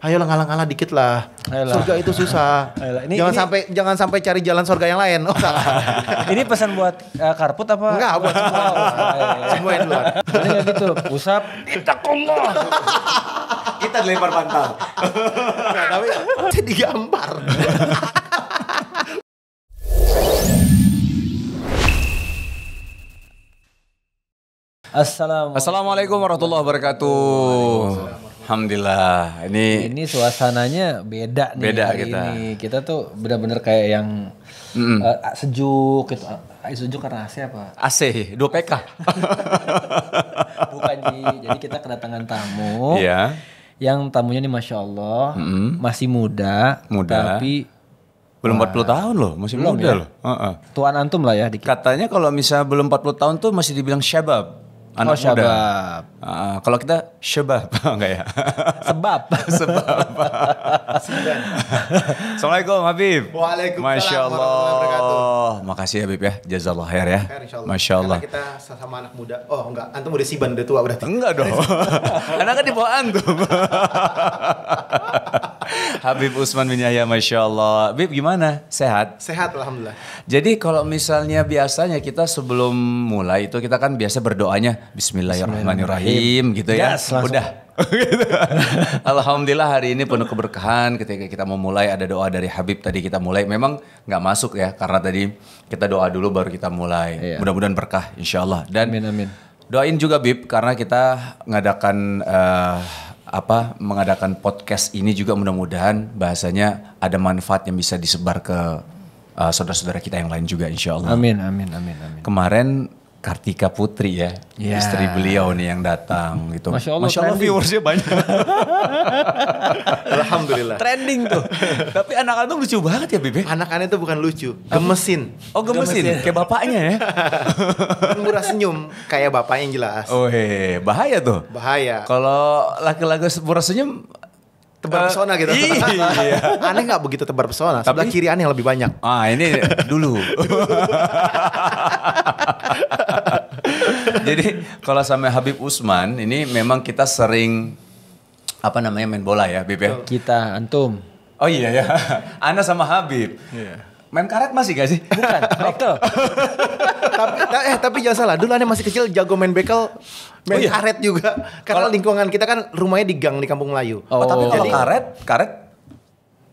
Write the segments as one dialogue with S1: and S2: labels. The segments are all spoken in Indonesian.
S1: Ayolah ngalah-ngalah dikit lah.
S2: Ayolah.
S1: Surga itu susah.
S2: Ayolah.
S1: Jangan sampai cari jalan surga yang lain. Oh, salah.
S2: Ini pesan buat Karput apa?
S1: Enggak, buat semua. Semua yang duluan.
S2: Ini nggak gitu. Usap. Ittaqullah.
S3: Kita dilempar bantal.
S1: Nah, tapi saya digambar.
S3: Assalamualaikum warahmatullahi wabarakatuh. Alhamdulillah. Ini
S2: suasananya beda nih.
S3: Beda
S2: hari
S3: kita.
S2: ini. Kita tuh benar-benar kayak yang sejuk gitu. Sejuk karena AC apa?
S3: AC 2PK.
S2: Bukan Ji. Jadi kita kedatangan tamu.
S3: Iya.
S2: Yang tamunya nih Masya Allah masih muda.
S3: Muda.
S2: Tapi
S3: Belum 40 tahun loh, masih
S2: belum
S3: muda
S2: ya?
S3: loh.
S2: tuan antum lah ya dikit.
S3: Katanya kalau misalnya belum 40 tahun tuh masih dibilang syabab. Anak muda.
S2: Syabab.
S3: Kalau kita syabab enggak ya?
S2: Sebab.
S3: Assalamualaikum Habib.
S1: Waalaikumsalam
S3: Masya
S1: warahmatullahi wabarakatuh.
S3: Allah. Makasih Habib ya. Jazakallah khair ya.
S1: Insyaallah.
S3: Masya Allah.
S1: Karena kita sama anak muda. Oh enggak, antum udah siban, udah tua berarti.
S3: Enggak dong. Karena kan di bawah antum. Habib Usman bin Yahya, Masya Allah. Habib gimana? Sehat?
S1: Sehat alhamdulillah.
S3: Jadi kalau misalnya biasanya kita sebelum mulai itu kita kan biasa berdoanya Bismillahirrahmanirrahim gitu ya.
S2: Gas, langsung.
S3: Udah. Alhamdulillah hari ini penuh keberkahan ketika kita mau mulai ada doa dari Habib tadi kita mulai. Memang nggak masuk ya karena tadi kita doa dulu baru kita mulai.
S2: Iya.
S3: Mudah-mudahan berkah insya Allah. Dan
S2: Amin amin.
S3: doain juga Bib karena kita mengadakan podcast ini juga mudah-mudahan bahasanya ada manfaat yang bisa disebar ke saudara-saudara kita yang lain juga insya Allah.
S2: Amin amin amin amin.
S3: Kemarin Kartika Putri ya,
S2: Ya.
S3: istri beliau nih yang datang gitu.
S2: Masya Allah, trending.
S3: viewersnya banyak.
S1: Alhamdulillah.
S3: Trending tuh. Tapi anak antum lucu banget ya Bebe.
S1: Anak-anak itu bukan lucu, gemesin.
S3: Oh gemesin, kayak bapaknya ya.
S1: Murah senyum kayak bapaknya yang jelas.
S3: Oh bahaya tuh.
S1: Bahaya.
S3: Kalau laki-laki murah senyum
S1: Tebar pesona gitu.
S3: Iya.
S1: Aneh nggak begitu tebar pesona. Sebelah kiri aneh yang lebih banyak.
S3: Ini dulu. Jadi kalau sama Habib Usman ini memang kita sering main bola ya, Bib ya.
S2: Kita antum.
S3: Oh iya ya. Ana sama Habib. Main karet masih gak sih?
S2: Bukan. Bekel.
S1: tapi jangan salah. Dulu aneh masih kecil jago main bekel, main karet juga. Karena lingkungan kita kan rumahnya di gang di Kampung Melayu.
S3: Tapi kalau karet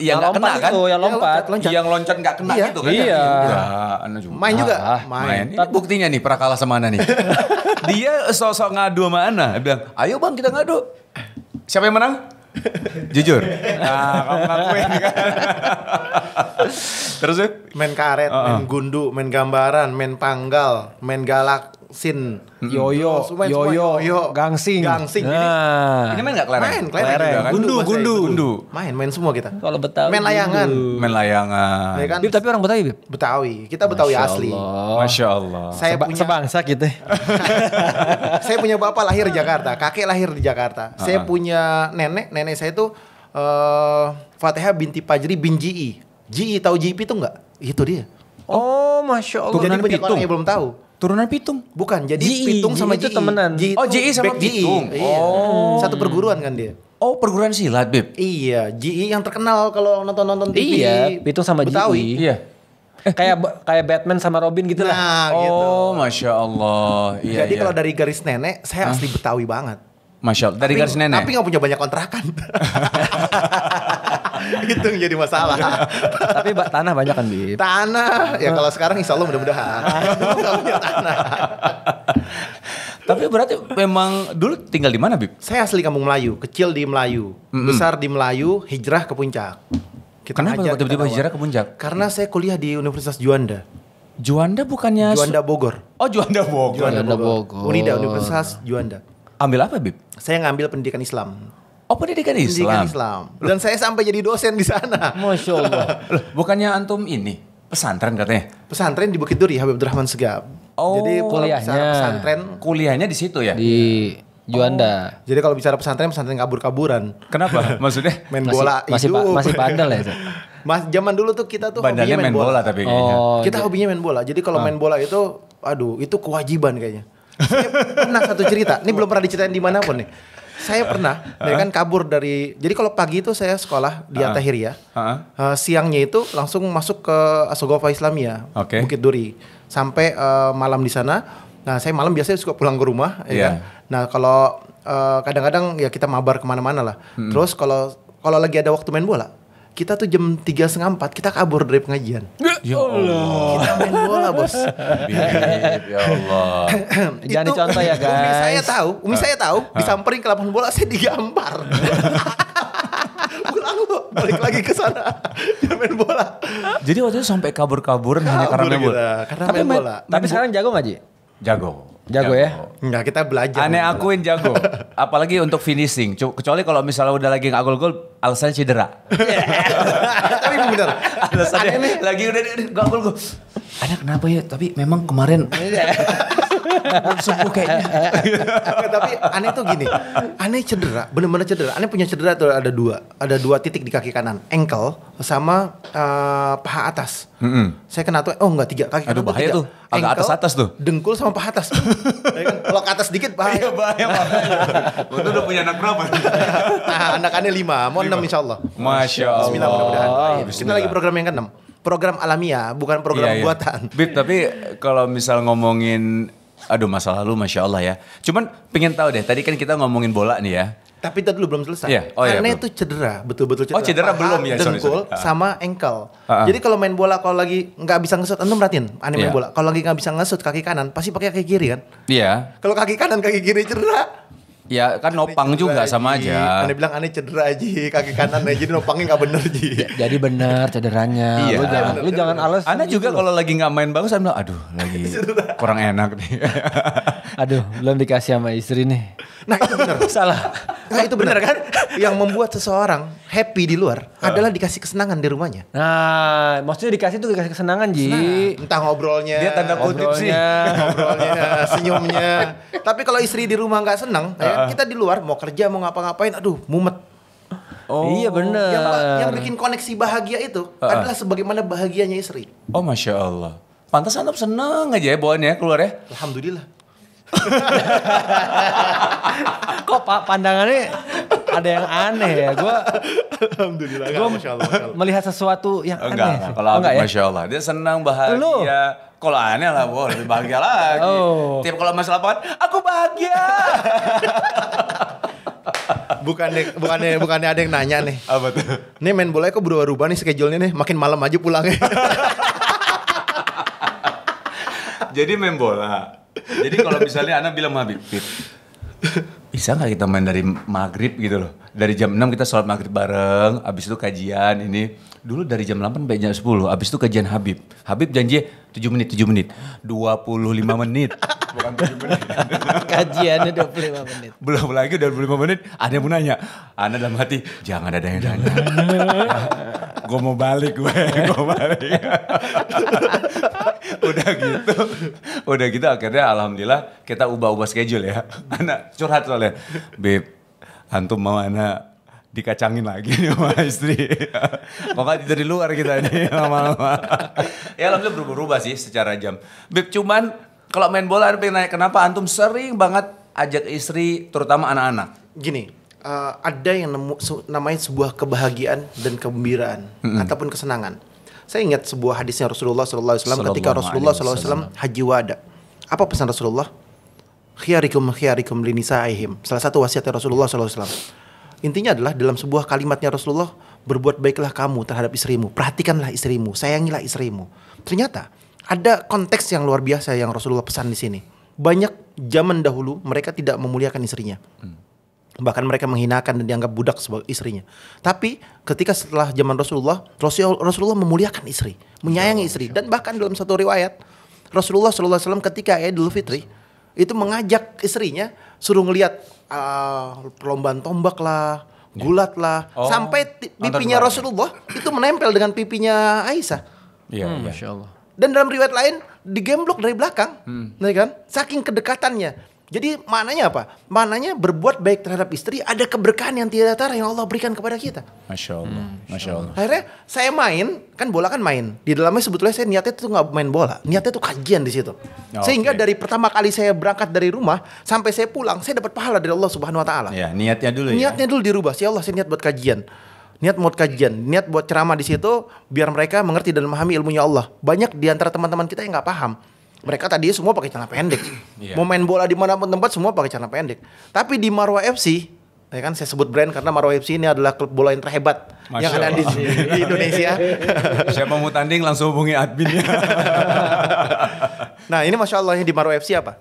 S3: yang nggak kena kan?
S2: Itu, yang lompat.
S3: Yang loncat nggak kena
S1: Iya.
S3: gitu kan?
S2: Iya.
S3: Ana juga.
S1: Main juga.
S3: Main. Ini buktinya nih pernah kalah sama Ana nih. Dia sosok ngadu sama Ana. Dia bilang, ayo bang kita ngadu. Siapa yang menang? Jujur. Nah, kamu ngakuin kan. Terus ya?
S1: Main karet, main gundu, main gambaran, main panggal, main galaksin,
S2: Yoyo, gangsing.
S3: Ini main nggak kelereng?
S1: Main, kelereng juga kan?
S3: Gundu.
S1: Main semua kita.
S2: Kalau Betawi.
S1: Main layangan.
S3: Main layangan.
S1: Ya kan?
S2: Bib, tapi orang Betawi, Bib.
S1: Betawi. Kita Betawi
S2: Masya
S1: asli.
S2: Allah.
S3: Masya Allah.
S1: Saya punya
S2: Sebangsa gitu.
S1: saya punya bapak lahir di Jakarta, kakek lahir di Jakarta. Saya punya nenek saya itu Fatihah binti Fajri bin Ji'i. Ji'i tahu Ji'i itu enggak? Itu dia.
S2: Oh, Masya Allah.
S1: Jadi
S3: Turunan
S1: banyak
S3: Pitung.
S1: orang yang belum tahu.
S3: Turunan Pitung.
S1: Bukan, jadi
S2: Ji'i,
S1: Pitung sama
S2: Ji'i itu
S1: Ji'i.
S2: temenan.
S1: Ji'i
S3: Oh,
S1: itu
S3: Ji'i sama
S1: back Ji'i.
S3: Pitung.
S1: Iya.
S3: Oh.
S1: Satu perguruan kan dia.
S3: Oh perguruan silat Bib.
S1: Iya, Ji'i yang terkenal kalau nonton TV.
S2: Iya, Pitung sama
S1: Betawi.
S2: Ji'i.
S3: Iya.
S2: Kayak Batman sama Robin gitu lah.
S1: Nah, gitu.
S3: Oh Masya Allah. Iya,
S1: Jadi
S3: iya.
S1: kalau dari garis nenek, saya asli Betawi banget.
S3: Masya Allah. Dari garis nenek.
S1: Tapi nggak punya banyak kontrakan. Itu yang jadi masalah.
S2: Tapi tanah banyak kan, Bib.
S1: Tanah, ya kalau sekarang insya Allah mudah-mudahan. Dulu nggak punya tanah.
S3: Tapi berarti memang dulu tinggal di mana Bib?
S1: Saya asli Kampung Melayu, kecil di Melayu, besar di Melayu, hijrah ke Puncak.
S3: Kenapa
S1: hajar,
S3: tiba-tiba
S1: kita
S3: hijrah
S1: bawa.
S3: ke Puncak?
S1: Karena saya kuliah di Universitas Juanda.
S3: Juanda bukannya...
S1: Juanda Bogor.
S3: Oh Juanda Bogor.
S2: Juanda Bogor.
S1: Unida, Universitas Juanda.
S3: Ambil apa Bib?
S1: Saya ngambil pendidikan Islam.
S3: Oh pendidikan
S1: Pendidikan
S3: Islam.
S1: Islam. Dan saya sampai jadi dosen di sana.
S2: Masya Allah.
S3: Loh, bukannya antum ini pesantren katanya?
S1: Pesantren di Bukit Duri, Habib Abdurrahman Segaf.
S3: Oh,
S1: Jadi kalau
S2: kuliahnya.
S1: bicara pesantren,
S3: Kuliahnya di situ ya?
S2: Di Juanda.
S1: jadi kalau bicara pesantren kabur-kaburan.
S3: Kenapa? Maksudnya?
S1: Main bola
S2: Masih bandel ya?
S1: Mas zaman dulu tuh kita tuh
S3: Bandalnya
S1: hobinya
S3: main bola tapi kayaknya.
S2: Oh,
S1: Kita hobinya main bola. Jadi kalau main bola itu, aduh, itu kewajiban kayaknya. Saya pernah satu cerita, ini belum pernah diceritain dimanapun nih. Saya pernah, ya kan kabur dari. Jadi kalau pagi itu saya sekolah di At-Tahiriyah. Siangnya itu langsung masuk ke Asogova Islamia, Bukit Duri, sampai malam di sana. Nah, saya malam biasanya suka pulang ke rumah, ya kan. Nah, kalau kadang-kadang ya kita mabar kemana-mana lah. Terus kalau lagi ada waktu main bola, kita tuh jam 3:30, 4 kita kabur dari pengajian.
S3: Ya Allah.
S1: Kita main bola, Bos.
S3: Ya Allah.
S2: Jangan dicontoh ya, guys.
S1: Umi saya tahu, disamperin ke lapangan bola saya digampar. Pulang lo, balik lagi ke sana. Dia main bola.
S3: Jadi waktu itu sampai kabur-kaburan hanya karena main bola.
S1: Karena main bola.
S2: Tapi sekarang jago nggak, Ji?
S3: Jago.
S2: Jago ya?
S1: Enggak, kita belajar.
S3: Aneh akuin jago. Apalagi untuk finishing. Kecuali kalau misalnya udah lagi nggak gol-gol, alasannya cedera.
S1: Tapi bener.
S3: Alasannya lagi udah nggak gol-gol. Aneh kenapa ya? Tapi memang kemarin belum sembuh kayaknya.
S1: Tapi aneh tuh gini. Aneh cedera, bener-bener cedera. Aneh punya cedera tuh ada 2. Ada 2 titik di kaki kanan. Ankle sama paha atas. Saya kena tuh, enggak 3. Kaki kanan
S3: Aduh bahaya
S1: 3.
S3: tuh. Agak atas-atas tuh.
S1: Dengkul sama paha atas. Ya kan? Kalau ke atas dikit bahaya.
S3: Iya bahaya. Itu udah punya anak berapa?
S1: Nah, anak aneh 5, mau 6 insya Allah.
S3: Masya Allah.
S1: Bismillah mudah-mudahan. Kita
S3: Bismillah.
S1: lagi program yang ke-6. Program alamiah, bukan program
S3: Iya, iya.
S1: buatan.
S3: Bib, tapi kalau misal ngomongin, aduh masa lalu Masya Allah ya. Cuman pengen tahu deh, tadi kan kita ngomongin bola nih ya.
S1: Tapi itu dulu belum selesai.
S3: Iya. Oh, iya,
S1: Aneh
S3: belum.
S1: tuh cedera, betul-betul cedera.
S3: Oh, cedera
S1: Paha,
S3: belum ya, sorry,
S1: dengkul
S3: sorry.
S1: sama ankle.
S3: Ah.
S1: Jadi kalau main bola kalau lagi nggak bisa ngesut, antum perhatiin, aneh main
S3: Iya.
S1: bola. Kalau lagi nggak bisa ngesut kaki kanan, pasti pakai kaki kiri kan.
S3: Iya.
S1: Kalau kaki kanan kaki kiri cedera.
S3: Ya kan nopang
S1: Aneh
S3: juga
S1: cedera,
S3: sama
S1: Ji.
S3: aja.
S1: Aneh bilang aneh cedera aja kaki kanan aja, jadi nopangnya nggak bener Ji.
S2: Jadi benar cederanya.
S3: Iya.
S2: Lu jangan alas.
S3: Anda juga
S2: gitu loh.
S3: kalau lagi nggak main bagus, Anda bilang, aduh lagi kurang enak nih.
S2: Aduh, belum dikasih sama istri nih.
S1: Nah itu bener.
S2: Salah.
S1: Nah itu bener kan? Yang membuat seseorang happy di luar adalah dikasih kesenangan di rumahnya.
S2: Nah, maksudnya dikasih tuh dikasih kesenangan, Ji.
S1: Entah ngobrolnya,
S3: Dia tanda kutip sih.
S1: ngobrolnya, senyumnya. Tapi kalau istri di rumah nggak senang, ya, kita di luar mau kerja mau ngapa-ngapain, aduh mumet.
S2: Iya bener.
S1: Yang bikin koneksi bahagia itu adalah sebagaimana bahagianya istri.
S3: Oh Masya Allah. Pantas Anda seneng aja ya bawaannya keluar ya.
S1: Alhamdulillah.
S2: Kok pandangannya ada yang aneh ya?
S1: Alhamdulillah.
S2: Gua
S1: Masya Allah, Masya Allah.
S2: melihat sesuatu yang
S3: Enggak,
S2: aneh.
S3: enggak. Kalau
S2: Oh, enggak
S3: Habib
S2: ya?
S3: Masya Allah. Dia senang bahagia.
S2: Lu?
S3: Kalau aneh lah, wah lebih bahagia lagi.
S2: Oh.
S3: Tiap kalau masalah lapangan, aku bahagia.
S1: Bukannya ada yang nanya nih.
S3: Apa tuh?
S1: Nih main bola kok berubah-ubah nih schedule-nya nih. Makin malam aja pulangnya.
S3: Jadi main bola. Jadi kalau misalnya Ana bilang sama Habib, "Bib, bisa nggak kita main dari maghrib gitu loh. Dari jam 6 kita sholat maghrib bareng, abis itu kajian ini. Dulu dari jam 8 sampai jam 10, abis itu kajian Habib. Habib janji 7 menit, 25 menit. Bukan 7 menit.
S2: Kajiannya 25 menit.
S3: Belum lagi 25 menit, ada yang mau nanya. Ana dalam hati, jangan ada yang nanya. Gue mau balik gue mau balik. Udah gitu akhirnya alhamdulillah kita ubah-ubah schedule ya. Ana curhat soalnya, Beb, antum mau Ana dikacangin lagi nih sama istri. Kok gak dari luar kita nih lama-lama. Ya alhamdulillah berubah-ubah sih secara jam. Beb, cuman kalau main bola ada pengen nanya kenapa antum sering banget ajak istri terutama anak-anak.
S1: Gini, ada yang namanya sebuah kebahagiaan dan kegembiraan ataupun kesenangan. Saya ingat sebuah hadisnya Rasulullah SAW ketika Rasulullah SAW haji wada. Apa pesan Rasulullah? Khiyarikum linisaihim. Salah satu wasiatnya Rasulullah SAW. Intinya adalah dalam sebuah kalimatnya Rasulullah, berbuat baiklah kamu terhadap istrimu, perhatikanlah istrimu, sayangilah istrimu. Ternyata ada konteks yang luar biasa yang Rasulullah pesan di sini. Banyak zaman dahulu mereka tidak memuliakan istrinya. Bahkan mereka menghinakan dan dianggap budak sebagai istrinya. Tapi ketika setelah zaman Rasulullah memuliakan istri, menyayangi istri. Dan bahkan dalam satu riwayat, Rasulullah SAW ketika Idul Fitri, itu mengajak istrinya suruh ngelihat perlombaan tombak lah, gulat lah. Sampai pipinya Rasulullah itu menempel dengan pipinya Aisyah.
S3: Iya,
S2: Masya Allah.
S1: Dan dalam riwayat lain digemblok dari belakang, ya kan? Saking kedekatannya. Jadi maknanya apa? Maknanya berbuat baik terhadap istri, ada keberkahan yang tidak tara yang Allah berikan kepada kita.
S3: Masya Allah, Masya Allah.
S1: Akhirnya saya main, kan bola kan main. Di dalamnya sebetulnya saya niatnya itu nggak main bola, niatnya itu kajian di situ. Sehingga dari pertama kali saya berangkat dari rumah sampai saya pulang, saya dapat pahala dari Allah Subhanahu Wa Taala.
S3: Ya, niatnya dulu ya.
S1: Niatnya dulu dirubah. Ya Allah, saya niat buat kajian. Niat buat kajian, niat buat ceramah di situ biar mereka mengerti dan memahami ilmunya Allah. Banyak di antara teman-teman kita yang nggak paham. Mereka tadi semua pakai celana pendek. Mau main bola di manapun tempat semua pakai celana pendek. Tapi di Marwah FC, ya kan saya sebut brand karena Marwah FC ini adalah klub bola yang terhebat yang ada di Indonesia.
S3: Siapa mau tanding langsung hubungi adminnya.
S1: Nah ini Masya Allahnya di Marwah FC apa?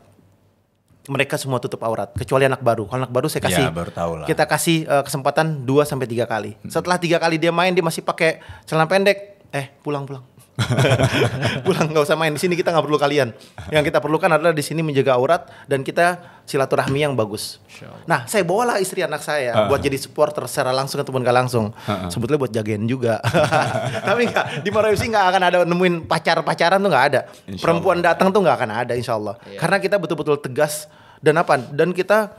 S1: Mereka semua tutup aurat kecuali anak baru. Kalau anak baru saya kasih,
S3: baru tahu lah.
S1: kita kasih kesempatan 2-3 kali. Setelah 3 kali dia main dia masih pakai celana pendek, pulang. Pulang, nggak usah main di sini, kita nggak perlu kalian. Yang kita perlukan adalah di sini menjaga aurat dan kita silaturahmi yang bagus. Nah saya bawalah istri anak saya buat jadi supporter secara langsung ataupun nggak langsung. Sebetulnya buat jagain juga. Tapi nggak, di Marwah FC nggak akan ada nemuin pacaran tuh nggak ada. Perempuan datang tuh nggak akan ada insya Allah. Karena kita betul-betul tegas dan kita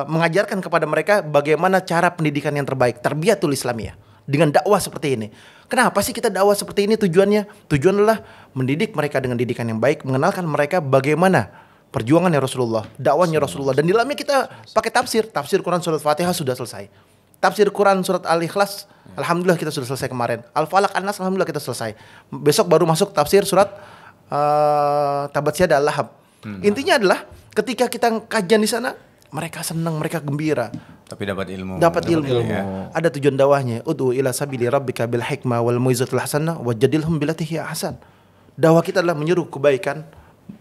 S1: mengajarkan kepada mereka bagaimana cara pendidikan yang terbaik, Tarbiyatul Islamiyah. Dengan dakwah seperti ini. Kenapa sih kita dakwah seperti ini tujuannya? Tujuan adalah mendidik mereka dengan didikan yang baik, mengenalkan mereka bagaimana perjuangannya Rasulullah, dakwahnya Rasulullah. Dan di dalamnya kita pakai tafsir Quran surat Fatihah sudah selesai. Tafsir Quran surat Al-Ikhlas, alhamdulillah kita sudah selesai kemarin. Al-Falaq, An-Nas, alhamdulillah kita selesai. Besok baru masuk tafsir surat Tabat Yada Al-Lahab. Intinya adalah ketika kita kajian di sana, mereka senang, mereka gembira.
S3: Tapi dapat ilmu.
S1: Ya. Ada tujuan dakwahnya. Ud'u ila sabili rabbika bil hikmah wal mau'izatil hasanah wajadilhum billati hiya ahsan. Dakwah kita adalah menyeru kebaikan,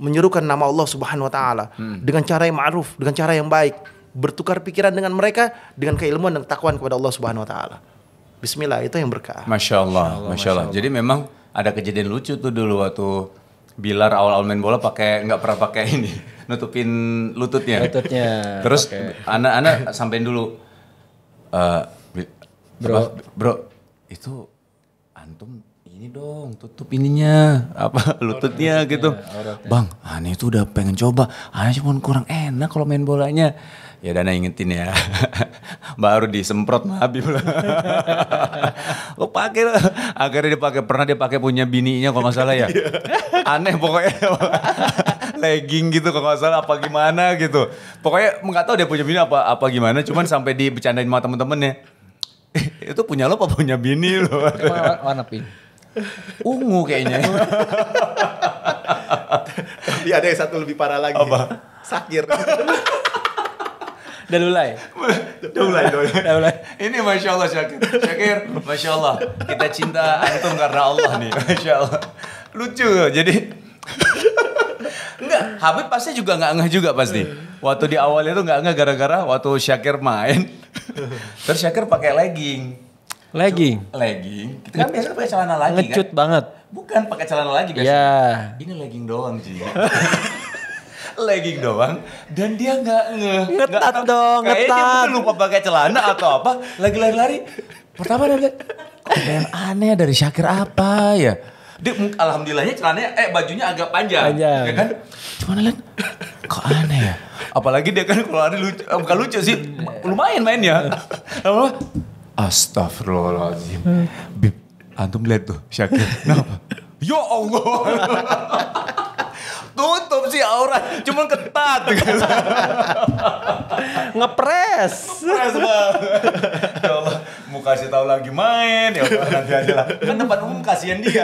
S1: menyerukan nama Allah Subhanahu wa taala dengan cara yang ma'ruf, dengan cara yang baik, bertukar pikiran dengan mereka dengan keilmuan dan ketakwaan kepada Allah Subhanahu wa taala. Bismillah, itu yang berkah.
S3: Masya Allah. Jadi memang ada kejadian lucu tuh dulu waktu Bilar awal-awal main bola nggak pernah pakai ini, nutupin lututnya. Terus anak-anak sampein dulu, bro, itu antum ini dong, tutup ininya, lututnya gitu. Bang, aneh itu udah pengen coba, aneh cuma kurang enak kalau main bolanya. Ya Dana ingetin ya, baru disemprot sama Habib lah. Lo pakai lah, akhirnya pernah dia pakai punya bininya kalau nggak salah ya. Aneh pokoknya, legging gitu kalau nggak salah apa gimana gitu. Pokoknya nggak tahu dia punya bini apa gimana, cuman sampai dibercandain sama temen-temennya. Itu punya lo apa punya bini lo?
S2: Warna pink.
S3: Ungu kayaknya.
S1: Tapi ada yang satu lebih parah lagi.
S3: Apa?
S1: Sakir.
S2: Udah mulai.
S3: Ini Masya Allah Syakir, Masya Allah. Kita cinta antum karena Allah nih, Masya Allah. Lucu, jadi enggak, Habib pasti juga nggak ngeh juga pasti. Waktu di awalnya tuh nggak ngeh gara-gara waktu Syakir main, terus Syakir pakai legging. Kita kan biasa pakai celana lagi kan?
S2: Ngecut banget.
S3: Bukan pakai celana lagi biasa.
S2: Yeah.
S3: Ini legging doang sih. Legging doang dan dia
S2: ngetat dong,
S3: kayaknya dia mungkin lupa pakai celana atau apa, lagi lari-lari. Pertama dia lihat, kok ada yang aneh dari Syakir apa ya? Dia alhamdulillahnya celananya bajunya agak panjang. Ya kan? Cuma lihat kok aneh ya. Apalagi dia kan kalau lari lucu, bukan lucu sih, lumayan mainnya. Astagfirullahaladzim. Bib, antum lihat tuh Syakir. Kenapa? Ya Allah. Tutup sih aurat, cuman ketat gitu.
S2: Ngepres
S3: banget. Ya Allah, mau kasih tahu lagi main, ya Allah nanti aja lah. Kan tempat umum kasihan dia.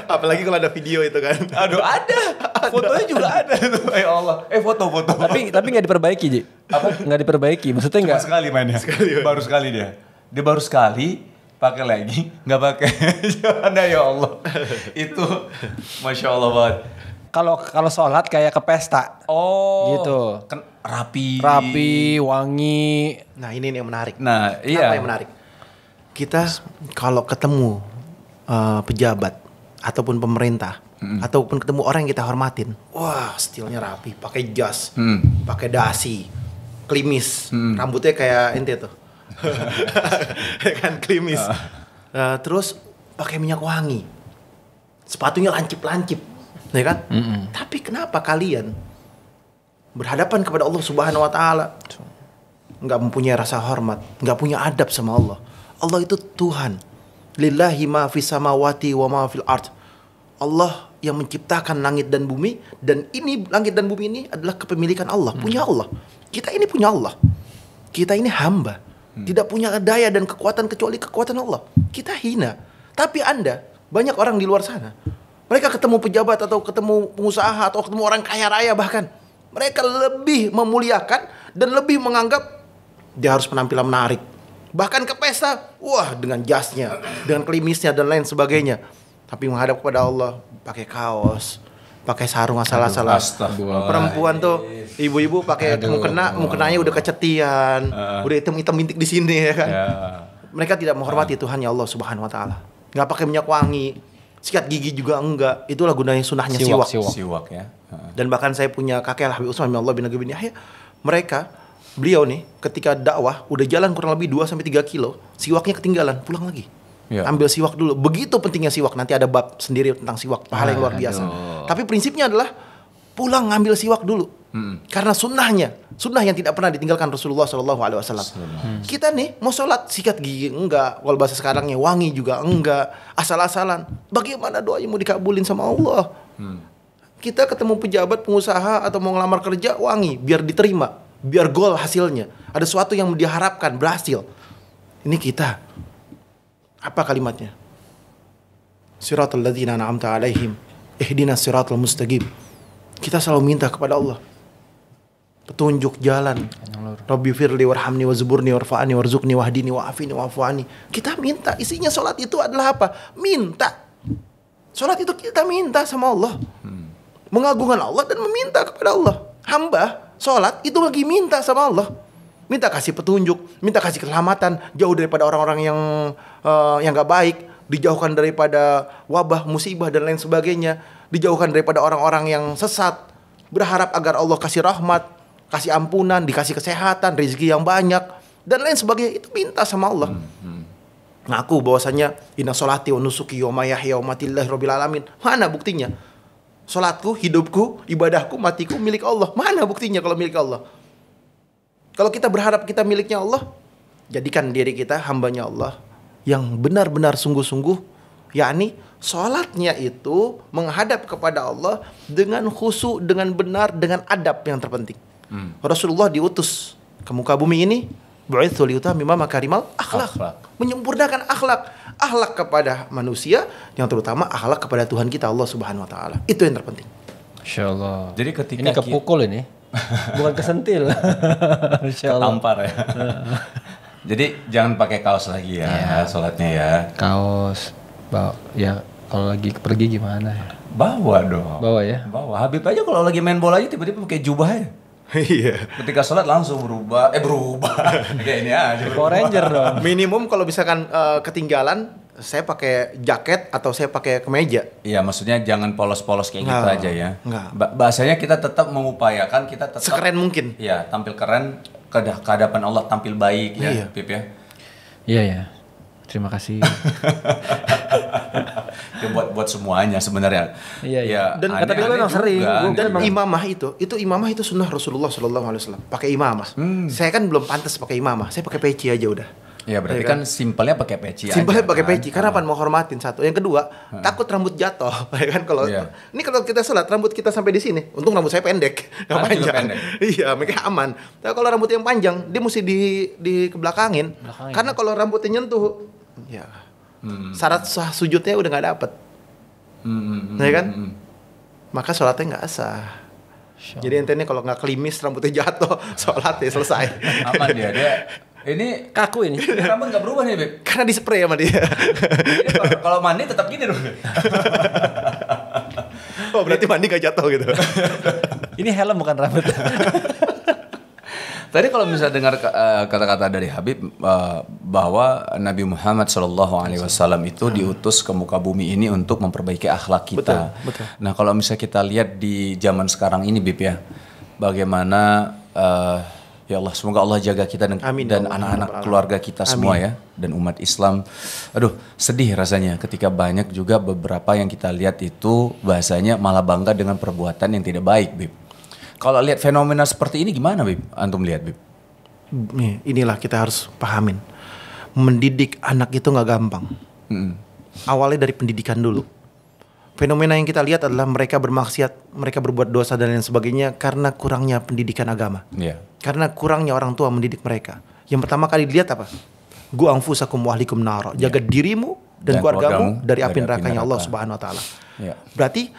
S1: Apalagi kalau ada video itu kan.
S3: Aduh ada, fotonya juga ada tuh. Ya Allah, foto-foto.
S2: Tapi nggak diperbaiki, Ji. Apa? Nggak diperbaiki, maksudnya nggak?
S3: Cuma sekali mainnya. Baru sekali dia. Dia baru sekali pakai lagi, nggak pakai. Anda ya Allah, itu Masya Allah banget.
S1: Kalau sholat kayak ke pesta.
S3: Oh.
S1: Gitu.
S3: Kan rapi,
S1: wangi. Nah, ini nih yang menarik.
S3: Nah, iya.
S1: Apa yang menarik? Kita kalau ketemu pejabat ataupun pemerintah ataupun ketemu orang yang kita hormatin, wah, stilnya rapi, pakai jas, pakai dasi, klimis, rambutnya kayak ente tuh. Kan klimis. Terus pakai minyak wangi. Sepatunya lancip-lancip. Ya kan? Tapi kenapa kalian berhadapan kepada Allah Subhanahu wa taala. Enggak mempunyai rasa hormat, enggak punya adab sama Allah. Allah itu Tuhan. Lillahi ma fis samawati wa ma fil ard. Allah yang menciptakan langit dan bumi, dan ini langit dan bumi ini adalah kepemilikan Allah, punya Allah. Kita ini punya Allah. Kita ini hamba. Tidak punya daya dan kekuatan kecuali kekuatan Allah. Kita hina. Tapi Anda, banyak orang di luar sana, mereka ketemu pejabat atau ketemu pengusaha atau ketemu orang kaya raya bahkan, mereka lebih memuliakan dan lebih menganggap dia harus penampilan menarik. Bahkan ke pesta, wah dengan jasnya, dengan klimisnya dan lain sebagainya. Tapi menghadap kepada Allah, pakai kaos, pakai sarung asal-asalan. Perempuan tuh, ibu-ibu pakai mukenanya udah kecetian, udah hitam-hitam bintik di sini ya kan. Mereka tidak menghormati Tuhannya Allah Subhanahu wa taala. Enggak pakai minyak wangi, sikat gigi juga enggak. Itulah gunanya sunnahnya siwak
S3: ya.
S1: Dan bahkan saya punya kakek Habib Utsman bin Allah bin Nabi bin Yahya. Beliau nih ketika dakwah udah jalan kurang lebih 2 sampai 3 kilo, siwaknya ketinggalan, pulang lagi. Ambil siwak dulu. Begitu pentingnya siwak. Nanti ada bab sendiri tentang siwak, pahala yang luar biasa. Tapi prinsipnya adalah pulang ngambil siwak dulu. Karena sunnah yang tidak pernah ditinggalkan Rasulullah SAW. Kita nih mau sholat sikat gigi enggak, kalau bahasa sekarangnya wangi juga enggak, asal-asalan. Bagaimana doanya mau dikabulin sama Allah? Kita ketemu pejabat, pengusaha atau mau ngelamar kerja wangi, biar diterima, biar gol hasilnya. Ada sesuatu yang diharapkan berhasil. Ini kita. Apa kalimatnya? Siratal ladzina an'amta 'alaihim ihdinas siratal mustaqim. Kita selalu minta kepada Allah petunjuk jalan. Rabbi firli warhamni wazburni warfa'ani warzuqni wahdini wa'afini wa'fu'ani. Kita minta, isinya salat itu adalah apa? Minta. Salat itu kita minta sama Allah. Mengagungkan Allah dan meminta kepada Allah. Hamba salat itu lagi minta sama Allah. Minta kasih petunjuk, minta kasih keselamatan, jauh daripada orang-orang yang gak baik, dijauhkan daripada wabah, musibah dan lain sebagainya, dijauhkan daripada orang-orang yang sesat, berharap agar Allah kasih rahmat, kasih ampunan, dikasih kesehatan, rezeki yang banyak dan lain sebagainya. Itu minta sama Allah. Ngaku bahwasanya inna sholati wa nusuki wa mayahya wa matillahi rabbil alamin. Mana buktinya? Salatku, hidupku, ibadahku, matiku milik Allah. Mana buktinya kalau milik Allah? Kalau kita berharap kita miliknya Allah, jadikan diri kita hambanya Allah yang benar-benar sungguh-sungguh, yakni sholatnya itu menghadap kepada Allah dengan khusyuk, dengan benar, dengan adab yang terpenting. Rasulullah diutus ke muka bumi ini, bu'itsu liutammima makarimal akhlak, menyempurnakan akhlak kepada manusia, yang terutama akhlak kepada Tuhan kita Allah Subhanahu wa taala. Itu yang terpenting.
S2: Insyaallah.
S3: Jadi ketika
S2: ini kepukul ini. Bukan kesentil.
S3: Ketampar ya. Jadi jangan pakai kaos lagi ya, sholatnya ya.
S2: Kaos. Ya kalau lagi pergi gimana ya?
S3: Bawa dong.
S2: Bawa ya?
S3: Bawa. Habib aja kalau lagi main bola aja tiba-tiba pakai jubah ya.
S1: Iya.
S3: Ketika sholat langsung berubah. Kayak ini aja.
S2: Power Ranger dong.
S1: Minimum kalau misalkan ketinggalan, saya pakai jaket atau saya pakai kemeja.
S3: Iya, maksudnya jangan polos-polos kayak gitu aja ya.
S1: Enggak.
S3: Bahasanya kita tetap mengupayakan, kita tetap
S1: sekeren mungkin.
S3: Iya, tampil keren ke hadapan Allah, tampil baik ya,
S1: Iya.
S3: Pip ya.
S2: Iya ya. Terima kasih.
S3: Ya, buat semuanya sebenarnya.
S2: Iya.
S3: Ya,
S2: Dan kata dia memang sering.
S1: Dan imamah itu sunnah Rasulullah SAW. Pakai imamah. Saya kan belum pantas pakai imamah. Saya pakai peci aja udah.
S3: Ya berarti kan simpelnya pakai peci aja.
S1: Simpelnya pakai peci. Karena apa? Mau hormatin satu. Yang kedua, takut rambut jatuh. Ya kan kalau ini kalau kita sholat rambut kita sampai di sini. Untung rambut saya pendek, nggak panjang. Iya, mereka aman. Tapi kalau rambut yang panjang, dia mesti di kebelakangin. Karena kalau rambutnya nyentuh, ya syarat sah sujudnya udah nggak dapet. Ya kan? Maka sholatnya nggak sah. Jadi ente ini kalau nggak klimis rambutnya jatuh, sholatnya selesai.
S3: Aman dia. Ini
S2: kaku ini.
S3: Rambut nggak berubah nih, Beb.
S1: Karena di spray sama dia.
S3: Kalau mandi tetap gini dong.
S1: Oh, berarti mandi gak jatuh gitu.
S2: Ini helm bukan rambut.
S3: Tadi kalau misalnya dengar kata-kata dari Habib bahwa Nabi Muhammad SAW itu diutus ke muka bumi ini untuk memperbaiki akhlak kita.
S1: Betul.
S3: Nah, kalau misalnya kita lihat di zaman sekarang ini, Bib ya, bagaimana ya Allah, semoga Allah jaga kita dan anak-anak keluarga kita semua ya, dan umat Islam. Aduh, sedih rasanya ketika banyak juga beberapa yang kita lihat itu bahasanya malah bangga dengan perbuatan yang tidak baik, Bib. Kalau lihat fenomena seperti ini gimana, Bib? Antum lihat, Bib?
S1: Nih, inilah kita harus pahamin. Mendidik anak itu nggak gampang. Awalnya dari pendidikan dulu. Fenomena yang kita lihat adalah mereka bermaksiat, mereka berbuat dosa dan lain sebagainya karena kurangnya pendidikan agama.
S3: Iya.
S1: Karena kurangnya orang tua mendidik mereka. Yang pertama kali dilihat apa? Gu anfusakum wa ahlikum nara. Jaga dirimu dan keluargamu dari api nerakanya Allah Subhanahu wa taala.
S3: Ya.
S1: Berarti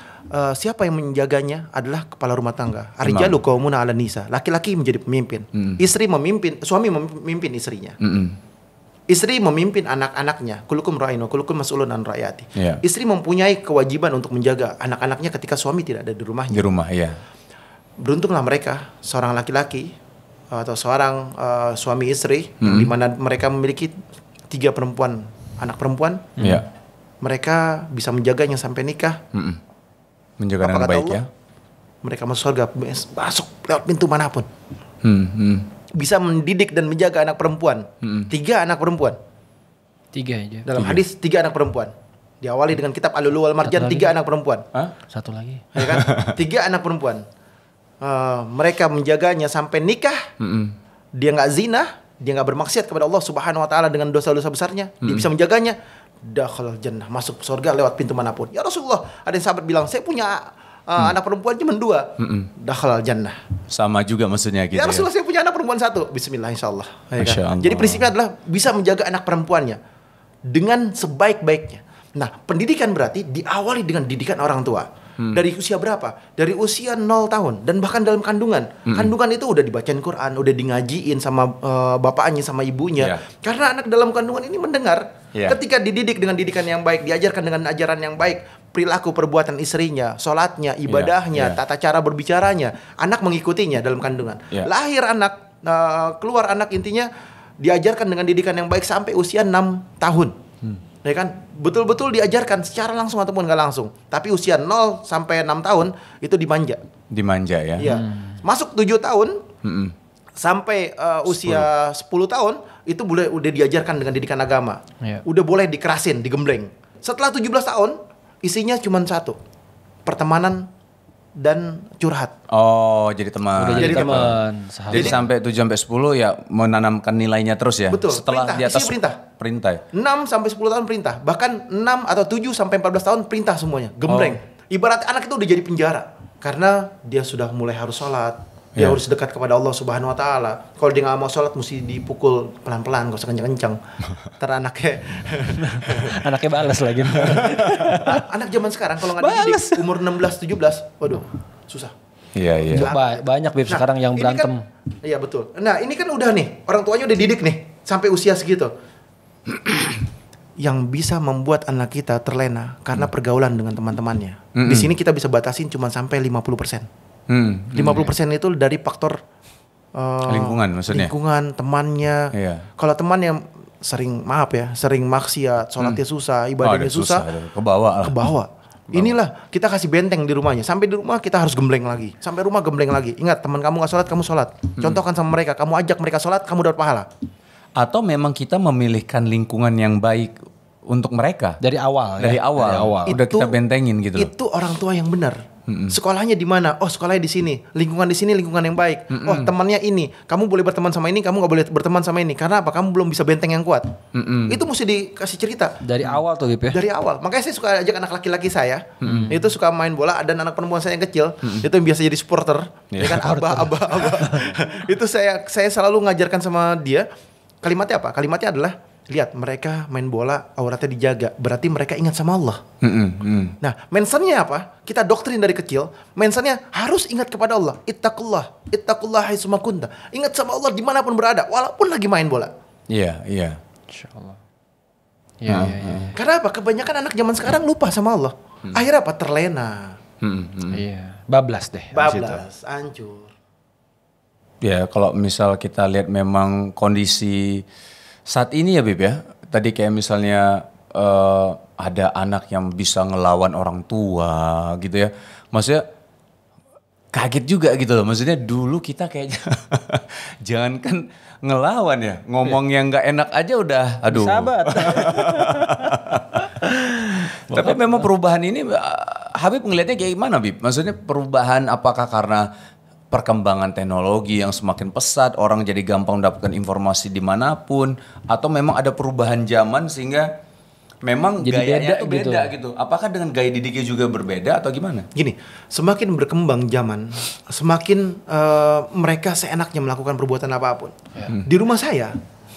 S1: siapa yang menjaganya adalah kepala rumah tangga. Ar-rijalu qawwamuna 'alan nisa. Laki-laki menjadi pemimpin. Istri memimpin, suami memimpin istrinya. Istri memimpin anak-anaknya. Kulukum ra'in wa kulukum mas'ulun an ra'yati.
S3: Yeah.
S1: Istri mempunyai kewajiban untuk menjaga anak-anaknya ketika suami tidak ada di rumahnya.
S3: Di rumah, ya.
S1: Beruntunglah mereka, seorang laki-laki atau seorang suami istri, di mana mereka memiliki 3 perempuan, anak perempuan.
S3: Iya.
S1: Mereka bisa menjaganya sampai nikah.
S3: Menjaga
S1: Apa
S3: dengan
S1: kata
S3: baik,
S1: Allah?
S3: ya.
S1: Mereka masuk surga, masuk lewat pintu manapun. Bisa mendidik dan menjaga anak perempuan. 3 anak perempuan.
S2: 3 aja.
S1: Dalam hadis 3 anak perempuan. Diawali dengan kitab Al-Lulu wal Marjan, 3 anak perempuan.
S3: Hah?
S2: Satu lagi.
S1: Ya kan? 3 anak perempuan. Mereka menjaganya sampai nikah. Dia nggak zina, dia nggak bermaksiat kepada Allah Subhanahu wa taala dengan dosa-dosa besarnya. Dia bisa menjaganya. Dakhalal jannah, masuk surga lewat pintu manapun. Ya Rasulullah, ada yang sahabat bilang, "Saya punya anak perempuan cuma 2." Dakhalal jannah.
S3: Sama juga maksudnya gitu.
S1: Ya Rasulullah, saya punya anak perempuan 1. Bismillah insyaallah. Ya
S3: Masya
S1: kan?
S3: Allah.
S1: Jadi prinsipnya adalah bisa menjaga anak perempuannya dengan sebaik-baiknya. Nah, pendidikan berarti diawali dengan didikan orang tua. Dari usia berapa? Dari usia 0 tahun dan bahkan dalam kandungan. Kandungan itu udah dibacain Quran, udah di ngajiin sama bapaknya sama ibunya.
S3: Yeah.
S1: Karena anak dalam kandungan ini mendengar.
S3: Yeah.
S1: Ketika dididik dengan didikan yang baik, diajarkan dengan ajaran yang baik, perilaku perbuatan istrinya, sholatnya, ibadahnya,
S3: Yeah.
S1: tata cara berbicaranya, anak mengikutinya dalam kandungan.
S3: Yeah.
S1: Lahir anak, keluar anak, intinya diajarkan dengan didikan yang baik sampai usia 6 tahun. Ya kan? Betul-betul diajarkan secara langsung ataupun nggak langsung. Tapi usia 0 sampai 6 tahun itu dimanja.
S3: Dimanja, ya.
S1: Iya. Masuk 7 tahun sampai usia 10 tahun itu udah diajarkan dengan didikan agama.
S2: Iya.
S1: Udah boleh dikerasin, digembleng. Setelah 17 tahun isinya cuma 1. Pertemanan dan curhat.
S3: Oh, jadi teman.
S2: Udah jadi
S1: Jadi
S2: teman.
S3: Jadi sampai 7 sampai 10 ya menanamkan nilainya terus ya.
S1: Betul,
S3: Setelah
S1: perintah,
S3: di atas
S1: isinya perintah.
S3: Perintah. Ya?
S1: 6 sampai 10 tahun perintah. Bahkan 6 atau 7 sampai 14 tahun perintah semuanya. Gembleng. Ibarat anak itu udah jadi penjara. Karena dia sudah mulai harus sholat. Dia harus dekat kepada Allah Subhanahu wa taala. Kalau dia nggak mau sholat mesti dipukul pelan-pelan, nggak usah kencang-kencang. Ntar anaknya
S2: Anaknya balas lagi.
S1: anak zaman sekarang kalau nggak dididik umur 16 17, waduh, susah.
S3: Iya, iya.
S2: Banyak Bib sekarang yang
S1: ini
S2: berantem.
S1: Iya betul. Nah, ini kan udah nih, orang tuanya udah didik nih sampai usia segitu. Yang bisa membuat anak kita terlena karena pergaulan dengan teman-temannya. Di sini kita bisa batasin cuma sampai 50%. 50% itu dari faktor
S3: Lingkungan maksudnya.
S1: lingkungan, temannya.
S3: Iya.
S1: Kalau teman yang sering maksiat, sholatnya susah, ibadahnya susah,
S3: Ke bawah lah.
S1: ke bawah. Inilah kita kasih benteng di rumahnya. Sampai di rumah kita harus gembleng lagi. Sampai rumah gembleng lagi. Ingat, teman kamu nggak sholat, kamu sholat. Contohkan sama mereka. Kamu ajak mereka sholat, kamu dapat pahala.
S3: Atau memang kita memilihkan lingkungan yang baik untuk mereka
S2: Dari awal.
S3: dari
S2: ya?
S3: awal.
S2: Dari awal.
S3: Udah kita bentengin gitu loh.
S1: Itu orang tua yang benar. Sekolahnya di mana? Oh, sekolahnya di sini. Lingkungan di sini, lingkungan yang baik. Oh, temannya ini. Kamu boleh berteman sama ini, kamu nggak boleh berteman sama ini. Karena apa? Kamu belum bisa benteng yang kuat. Itu mesti dikasih cerita.
S2: Dari awal tuh Bib ya.
S1: Dari awal. Makanya saya suka ajak anak laki-laki saya. Itu suka main bola. Ada anak perempuan saya yang kecil. Itu yang biasa jadi supporter. Ya kan? Abah. Itu saya selalu ngajarkan sama dia. Kalimatnya apa? Kalimatnya adalah, lihat mereka main bola, auratnya dijaga. Berarti mereka ingat sama Allah. Nah, mentionnya apa? Kita doktrin dari kecil. Mentionnya harus ingat kepada Allah. Ittaqullah haitsuma kunta. Ingat sama Allah dimanapun berada, walaupun lagi main bola.
S3: Iya, iya.
S2: Insyaallah. Iya.
S1: Karena apa? Kebanyakan anak zaman sekarang lupa sama Allah. Akhirnya apa? Terlena,
S2: Iya. Bablas deh. abis itu.
S1: bablas, hancur.
S3: Ya, kalau misal kita lihat memang kondisi saat ini ya Bib ya. Tadi kayak misalnya ada anak yang bisa ngelawan orang tua gitu ya. Maksudnya kaget juga gitu loh. Maksudnya dulu kita kayaknya jangankan ngelawan ya, ngomong yang nggak enak aja udah aduh.
S2: Sahabat.
S3: Tapi memang perubahan ini Habib ngelihatnya kayak gimana Bib? Maksudnya perubahan apakah karena perkembangan teknologi yang semakin pesat, orang jadi gampang mendapatkan informasi dimanapun, atau memang ada perubahan zaman sehingga memang
S2: Jadi
S3: gayanya
S2: beda
S3: tuh beda gitu. Apakah dengan gaya didiknya juga berbeda atau gimana?
S1: Gini, semakin berkembang zaman, semakin mereka seenaknya melakukan perbuatan apapun. Di rumah saya,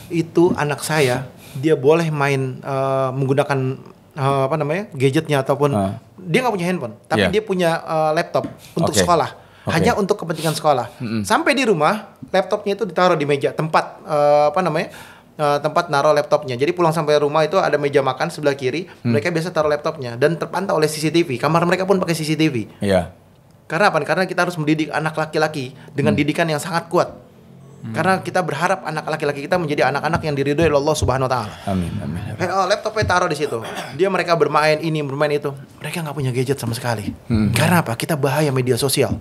S1: itu anak saya, dia boleh main menggunakan gadgetnya ataupun dia nggak punya handphone, tapi dia punya laptop untuk sekolah. Hanya untuk kepentingan sekolah. Sampai di rumah, laptopnya itu ditaruh di meja tempat tempat naruh laptopnya. Jadi pulang sampai rumah itu ada meja makan sebelah kiri. Mereka biasa taruh laptopnya dan terpantau oleh CCTV. Kamar mereka pun pakai CCTV.
S3: Iya.
S1: Karena apa? Karena kita harus mendidik anak laki-laki dengan didikan yang sangat kuat. Karena kita berharap anak laki-laki kita menjadi anak-anak yang diridhoi oleh Allah Subhanahu Wa Taala.
S3: Amin, amin.
S1: Laptopnya taruh di situ. Mereka bermain ini, bermain itu. Mereka nggak punya gadget sama sekali. Karena apa? Kita bahaya media sosial.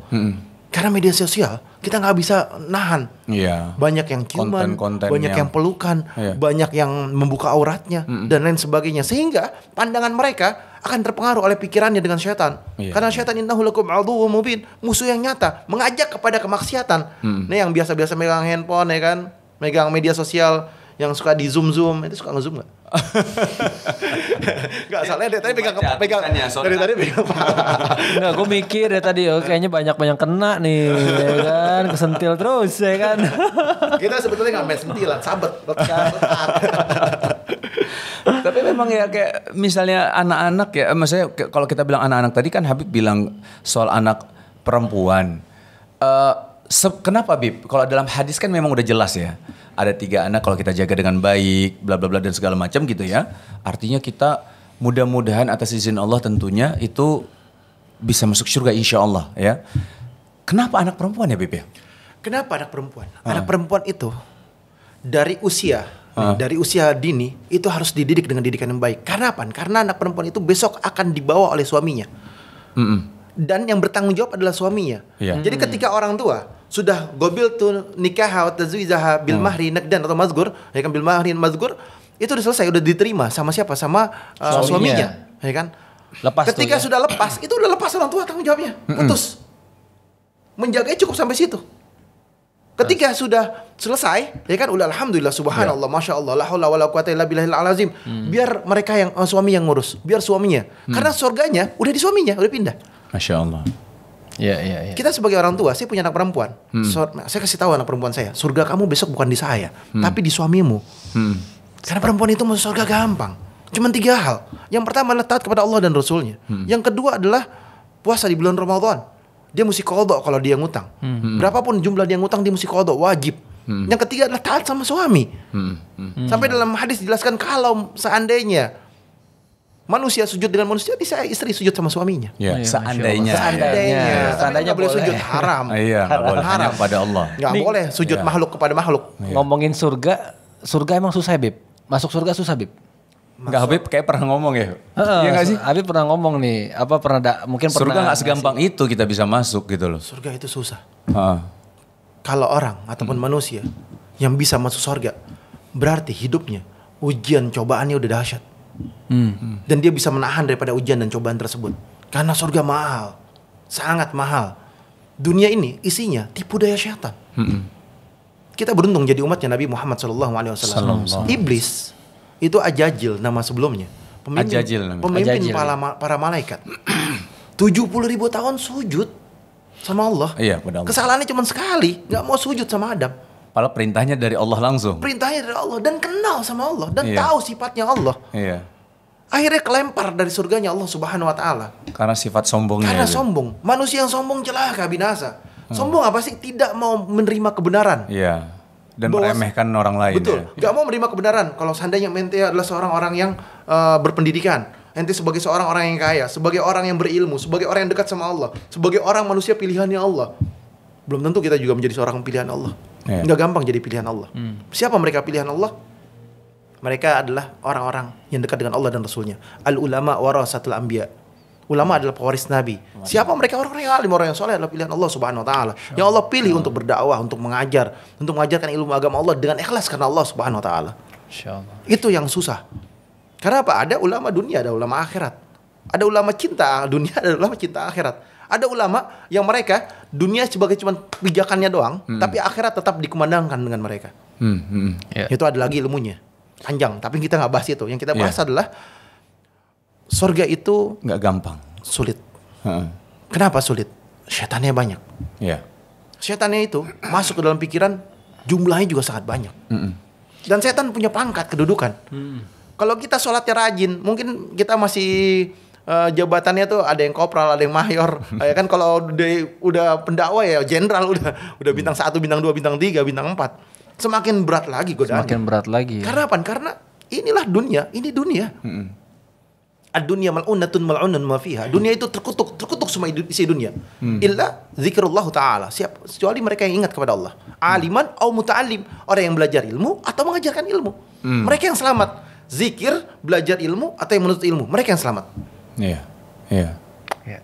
S1: Karena media sosial kita nggak bisa nahan.
S3: Iya.
S1: Banyak yang ciuman,
S3: Konten-konten
S1: banyak yang pelukan, banyak yang membuka auratnya dan lain sebagainya. Sehingga pandangan mereka akan terpengaruh oleh pikirannya dengan syaitan. Karena syaitan innahu lakum aduwwum mubin, musuh yang nyata, mengajak kepada kemaksiatan. Nah, yang biasa-biasa megang handphone ya kan, megang media sosial, yang suka di zoom, itu suka nge-zoom nggak? Nggak, soalnya dari tadi pegang dari tadi pegang
S2: Enggak, gue mikir ya tadi, kayaknya banyak yang kena nih, ya kan, kesentil terus, ya kan.
S1: Kita sebetulnya nggak main sentilan, sabet.
S3: Tapi memang ya kayak misalnya anak-anak ya, maksudnya kalau kita bilang anak-anak tadi kan Habib bilang soal anak perempuan. Kenapa Bib? Kalau dalam hadis kan memang udah jelas ya. Ada 3 anak kalau kita jaga dengan baik, bla bla bla dan segala macam gitu ya. Artinya kita mudah-mudahan atas izin Allah tentunya itu bisa masuk surga insya Allah ya. Kenapa anak perempuan ya Bib ya?
S1: Kenapa anak perempuan? Anak perempuan itu dari usia dini itu harus dididik dengan didikan yang baik. Karena apa? Karena anak perempuan itu besok akan dibawa oleh suaminya. Dan yang bertanggung jawab adalah suaminya. Jadi ketika orang tua sudah gobil tuh nikah wa tazwijaha bil mahri nakdan atau mazgur, ya kan, bil mahri mazgur, itu udah selesai, udah diterima sama siapa? Sama suaminya, ya kan? Ketika sudah lepas, itu udah lepas orang tua tanggung jawabnya. Putus. Menjaganya cukup sampai situ. Ketika sudah selesai, ya kan, udah alhamdulillah subhanallah, masya Allah, la haula wala quwata illa billahil azim. Biar mereka yang suami yang ngurus, biar suaminya. Karena surganya udah di suaminya, udah pindah.
S3: Masya Allah.
S2: Iya.
S1: Kita sebagai orang tua, saya punya anak perempuan. Saya kasih tahu anak perempuan saya, surga kamu besok bukan di saya, tapi di suamimu. Karena perempuan itu masuk surga gampang. Cuma 3 hal. Yang pertama adalah taat kepada Allah dan Rasulnya. Yang kedua adalah puasa di bulan Ramadan. Dia mesti qadha kalau dia ngutang. Berapapun jumlah dia ngutang, dia mesti qadha, wajib. Yang ketiga adalah taat sama suami. Sampai dalam hadis dijelaskan kalau seandainya manusia sujud dengan manusia, bisa istri sujud sama suaminya.
S3: Ya, seandainya.
S1: Seandainya boleh sujud, haram.
S3: Iya, nggak boleh hanya kepada Allah.
S1: Nggak boleh sujud makhluk kepada makhluk.
S2: Ngomongin surga emang susah ya, Bib? Masuk surga susah, Bib?
S3: Enggak, Habib kayak pernah ngomong ya. Iya nggak sih?
S2: Habib pernah ngomong nih, mungkin
S3: surga
S2: pernah.
S3: Nggak segampang itu kita bisa masuk gitu loh.
S1: Surga itu susah. Kalau orang ataupun manusia yang bisa masuk surga, berarti hidupnya ujian cobaannya udah dahsyat. Dan dia bisa menahan daripada ujian dan cobaan tersebut. Karena surga mahal, sangat mahal. Dunia ini isinya tipu daya syaitan. Kita beruntung jadi umatnya Nabi Muhammad SAW. Iblis itu Ajajil nama sebelumnya. Pemimpin para malaikat. 70.000 tahun sujud sama Allah.
S3: Iya, pada Allah.
S1: Kesalahannya cuma sekali, nggak mau sujud sama Adam.
S3: Padahal perintahnya dari Allah langsung.
S1: Perintahnya dari Allah dan kenal sama Allah dan tahu sifatnya Allah.
S3: Iya.
S1: Akhirnya kelempar dari surganya Allah Subhanahu Wa Taala.
S3: Karena sifat sombongnya.
S1: Karena sombong. Manusia yang sombong celaka binasa. Sombong apa sih? Tidak mau menerima kebenaran.
S3: Iya. Dan meremehkan orang lain.
S1: Betul. Gak mau menerima kebenaran. Kalau seandainya ente adalah seorang orang yang berpendidikan, ente sebagai seorang orang yang kaya, sebagai orang yang berilmu, sebagai orang yang dekat sama Allah, sebagai orang manusia pilihannya Allah, belum tentu kita juga menjadi seorang pilihan Allah. Nggak gampang jadi pilihan Allah. Siapa mereka pilihan Allah? Mereka adalah orang-orang yang dekat dengan Allah dan Rasulnya. Al-ulama warasatul anbiya. Ulama adalah pewaris Nabi. Siapa mereka? Orang-orang yang alim, orang yang soleh adalah pilihan Allah Subhanahu Wa Taala. Yang Allah pilih untuk berdakwah, untuk mengajar, untuk mengajarkan ilmu agama Allah dengan ikhlas karena Allah Subhanahu Wa Taala. Itu yang susah. Karena apa? Ada ulama dunia, ada ulama akhirat. Ada ulama cinta dunia, ada ulama cinta akhirat. Ada ulama yang mereka dunia sebagai cuma pijakannya doang, tapi akhirat tetap dikumandangkan dengan mereka.
S2: Ya.
S1: Itu ada lagi ilmunya. Panjang, tapi kita nggak bahas itu. Yang kita bahas
S3: Iya.
S1: adalah surga itu
S3: Nggak gampang.
S1: sulit.
S3: Heeh.
S1: Kenapa sulit? Setannya banyak.
S3: Iya.
S1: Setannya itu masuk ke dalam pikiran, jumlahnya juga sangat banyak. Dan setan punya pangkat, kedudukan. Kalau kita sholatnya rajin, mungkin kita masih jabatannya tuh ada yang kopral, ada yang mayor. Ya kan kalau udah pendakwa ya jenderal, udah bintang 1, bintang 2, bintang 3, bintang 4. Semakin berat lagi godaannya.
S2: Semakin berat lagi.
S1: Karena apa? Karena inilah dunia, ini dunia. Ad-dunya mal'unatun mal'unun ma fiha. Dunia itu terkutuk semua isi dunia. Illa zikrullah ta'ala. Kecuali mereka yang ingat kepada Allah. Aliman au muta'allim. Orang yang belajar ilmu atau mengajarkan ilmu. Mereka yang selamat. Zikir, belajar ilmu atau yang menuntut ilmu. Mereka yang selamat.
S3: Iya. Iya.
S2: Ya.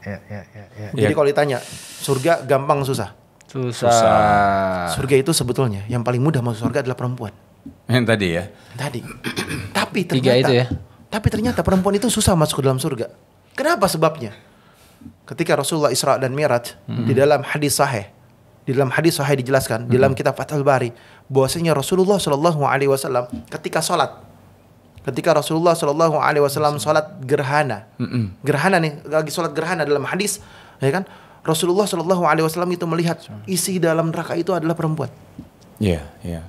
S1: Jadi kalau ditanya, surga gampang susah?
S2: Susah.
S1: Surga itu sebetulnya yang paling mudah masuk surga adalah perempuan.
S3: Yang tadi ya.
S1: Tadi. Tapi
S2: Tiga
S1: ternyata
S2: itu ya?
S1: Tapi ternyata perempuan itu susah masuk ke dalam surga. Kenapa sebabnya? Ketika Rasulullah Isra dan Mi'raj di dalam hadis sahih dijelaskan di dalam kitab Fathul Bari bahwasanya Rasulullah Shallallahu alaihi wasallam ketika Rasulullah Shallallahu alaihi wasallam salat gerhana. Gerhana nih, lagi salat gerhana dalam hadis, ya kan? Rasulullah Shallallahu alaihi wasallam itu melihat isi dalam neraka itu adalah perempuan.
S3: Iya. Iya.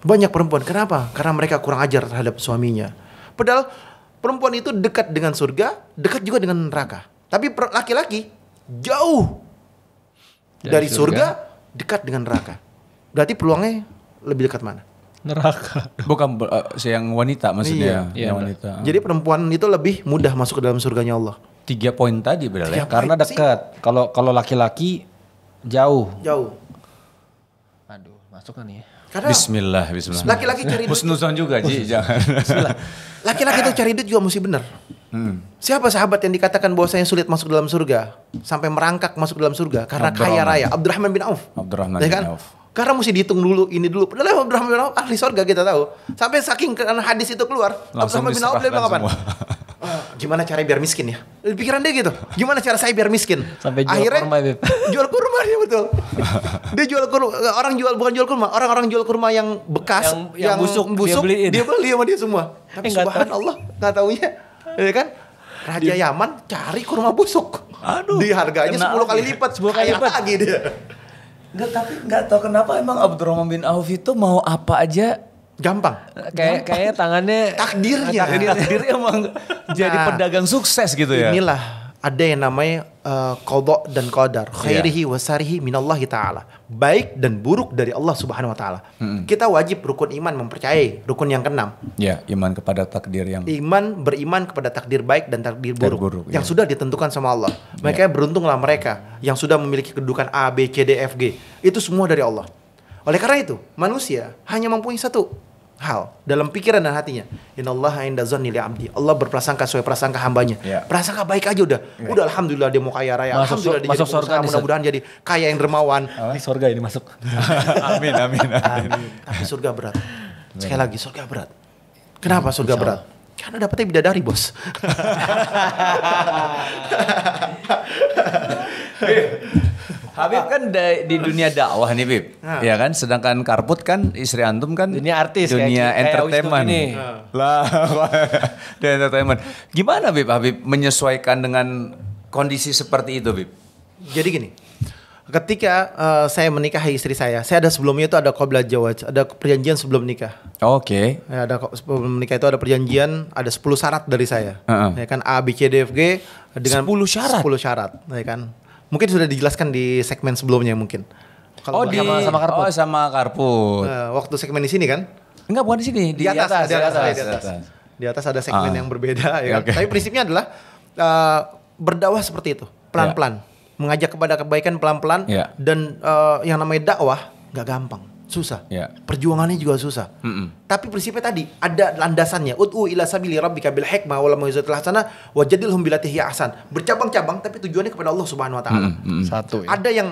S1: Banyak perempuan. Kenapa? Karena mereka kurang ajar terhadap suaminya. Padahal perempuan itu dekat dengan surga, dekat juga dengan neraka. Tapi laki-laki jauh dari surga, dekat dengan neraka. Berarti peluangnya lebih dekat mana?
S2: Neraka.
S3: Bukan yang wanita maksudnya.
S2: Iya,
S3: Yang
S2: benar.
S3: wanita.
S1: Jadi perempuan itu lebih mudah masuk ke dalam surganya Allah.
S3: 3 poin tadi berarti.
S1: Tiga.
S2: Karena
S1: Baik sih.
S2: dekat. Kalau laki-laki jauh.
S1: Jauh.
S2: Aduh, masuk kan nih.
S1: Karena
S3: Bismillah.
S1: laki-laki cari duit.
S3: Husnuzon juga, Ji. Jangan.
S1: Laki-laki itu cari duit juga mesti benar. Siapa sahabat yang dikatakan bahwasanya sulit masuk dalam surga sampai merangkak masuk dalam surga karena kaya raya? Abdurrahman bin Auf.
S3: Abdurrahman
S1: Ya
S3: bin
S1: kan?
S3: Auf.
S1: Karena mesti dihitung dulu, ini dulu. Padahal Abdurrahman bin Auf ahli surga kita tahu. Sampai saking karena hadis itu keluar,
S3: Langsung
S1: Abdurrahman bin Auf dia bilang apa?
S3: diserahkan
S1: Gimana cara biar miskin ya? Di pikiran dia gitu. Gimana cara saya biar miskin?
S2: Sampai jual
S1: Akhirnya,
S2: kurma, Beb.
S1: Jual kurma dia betul. Dia jual kurma. Bukan jual kurma. Orang-orang jual kurma yang bekas,
S2: Yang busuk, dia beliin.
S1: dia beli sama dia semua. Tapi
S2: Nggak tahu.
S1: subhanallah, nggak taunya, ya kan? Raja Yaman cari kurma busuk.
S3: Aduh,
S1: Di harganya
S3: kena
S1: 10 kali
S3: lagi.
S1: lipat.
S2: 10 kali
S1: Kaya
S2: lipat.
S1: lagi dia.
S3: Tapi nggak tahu kenapa emang Abdurrahman bin Auf itu mau apa aja
S1: Gampang.
S2: Kayaknya tangannya
S1: Takdirnya.
S3: takdir emang jadi
S1: Nah,
S3: pedagang sukses gitu ya.
S1: Inilah ada yang namanya qada dan qadar, khairihi wa sarihi minallahi ta'ala. Baik dan buruk dari Allah Subhanahu wa taala. Kita wajib rukun iman mempercayai rukun yang keenam.
S3: Ya, iman kepada takdir yang
S1: Beriman kepada takdir baik dan takdir buruk,
S3: buruk,
S1: yang
S3: ya.
S1: sudah ditentukan sama Allah. Mereka beruntunglah mereka yang sudah memiliki kedudukan A, B, C, D, F, G. Itu semua dari Allah. Oleh karena itu, manusia hanya mempunyai satu hal dalam pikiran dan hatinya. Innallaha inda zanni li 'abdi. Allah berprasangka sesuai prasangka hambanya.
S3: Ya.
S1: Prasangka baik aja udah. Udah alhamdulillah dia mau kaya raya.
S2: Masuk
S1: Alhamdulillah dia
S2: masuk
S1: jadi
S2: surga
S1: pengusaha,
S2: nih,
S1: mudah-mudahan jadi kaya yang dermawan.
S2: Ini surga ini masuk.
S3: amin.
S1: Tapi surga berat. Sekali lagi surga berat. Kenapa surga berat? Karena dapetnya bidadari, Bos.
S3: Habib kan di dunia dakwah nih, Bib.
S1: Nah.
S3: Ya kan, sedangkan Karput kan istri antum kan
S2: Dunia artis,
S3: dunia
S2: kayak
S3: entertainment.
S2: Wisnu ini.
S3: Lah, dunia entertainment. Gimana Bib Habib menyesuaikan dengan kondisi seperti itu, Bib?
S1: Jadi gini, ketika saya menikahi istri saya ada sebelumnya itu ada qabla zawaj, ada perjanjian sebelum nikah.
S3: Oke.
S1: Ya, sebelum menikah itu ada perjanjian, ada 10 syarat dari saya.
S3: Heeh.
S1: Ya kan A, B, C, D, F, G dengan
S3: 10 syarat?
S1: 10 syarat, ya kan. Mungkin sudah dijelaskan di segmen sebelumnya mungkin. Kalau
S2: sama Karput.
S3: Oh, sama Karput.
S1: waktu segmen di sini kan?
S3: Enggak, bukan di sini,
S1: Di atas.
S3: atas.
S1: Di atas ada segmen
S3: Ah.
S1: yang berbeda ya kan?
S3: Oke.
S1: Tapi prinsipnya adalah berdakwah seperti itu, pelan-pelan. Mengajak kepada kebaikan pelan-pelan
S3: Ya.
S1: dan yang namanya dakwah nggak gampang, susah.
S3: Ya.
S1: Perjuangannya juga susah. Tapi prinsipnya tadi ada landasannya. Ud'u ila sabili rabbika bil hikmah wal mau'izatil hasanah wajadilhum billati hiya ahsan. Bercabang-cabang tapi tujuannya kepada Allah Subhanahu wa taala.
S2: Satu ya.
S1: Ada yang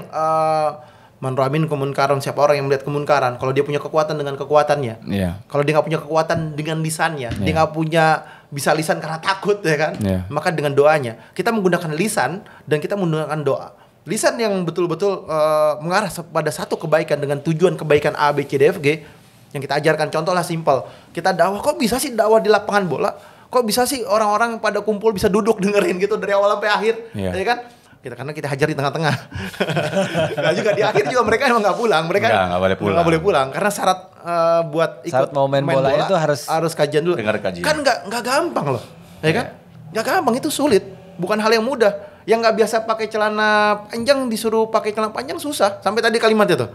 S1: man ra'a minkum munkaran, siapa orang yang melihat kemunkaran, kalau dia punya kekuatan dengan kekuatannya.
S3: Iya.
S1: Kalau dia nggak punya kekuatan dengan lisannya, dia nggak punya bisa lisan karena takut ya kan,
S3: Iya.
S1: maka dengan doanya kita menggunakan lisan dan kita menggunakan doa, Lisan yang betul-betul mengarah pada satu kebaikan dengan tujuan kebaikan A, B, C, D, F, G. Yang kita ajarkan, contoh lah simpel. Kita dakwah, kok bisa sih dakwah di lapangan bola? Kok bisa sih orang-orang pada kumpul bisa duduk dengerin gitu dari awal sampai akhir?
S3: Iya.
S1: Ya kan? Karena kita hajar di tengah-tengah. Nah juga di akhir juga mereka emang nggak pulang. Mereka
S3: nggak boleh pulang.
S1: Nggak boleh pulang karena syarat buat ikut
S2: Syarat mau main bola itu
S1: harus kajian dulu.
S3: Dengar kajian.
S1: Kan nggak gampang loh, ya kan? Nggak gampang, itu sulit. Bukan hal yang mudah. Yang nggak biasa pakai celana panjang disuruh pakai celana panjang susah. Sampai tadi kalimatnya tuh.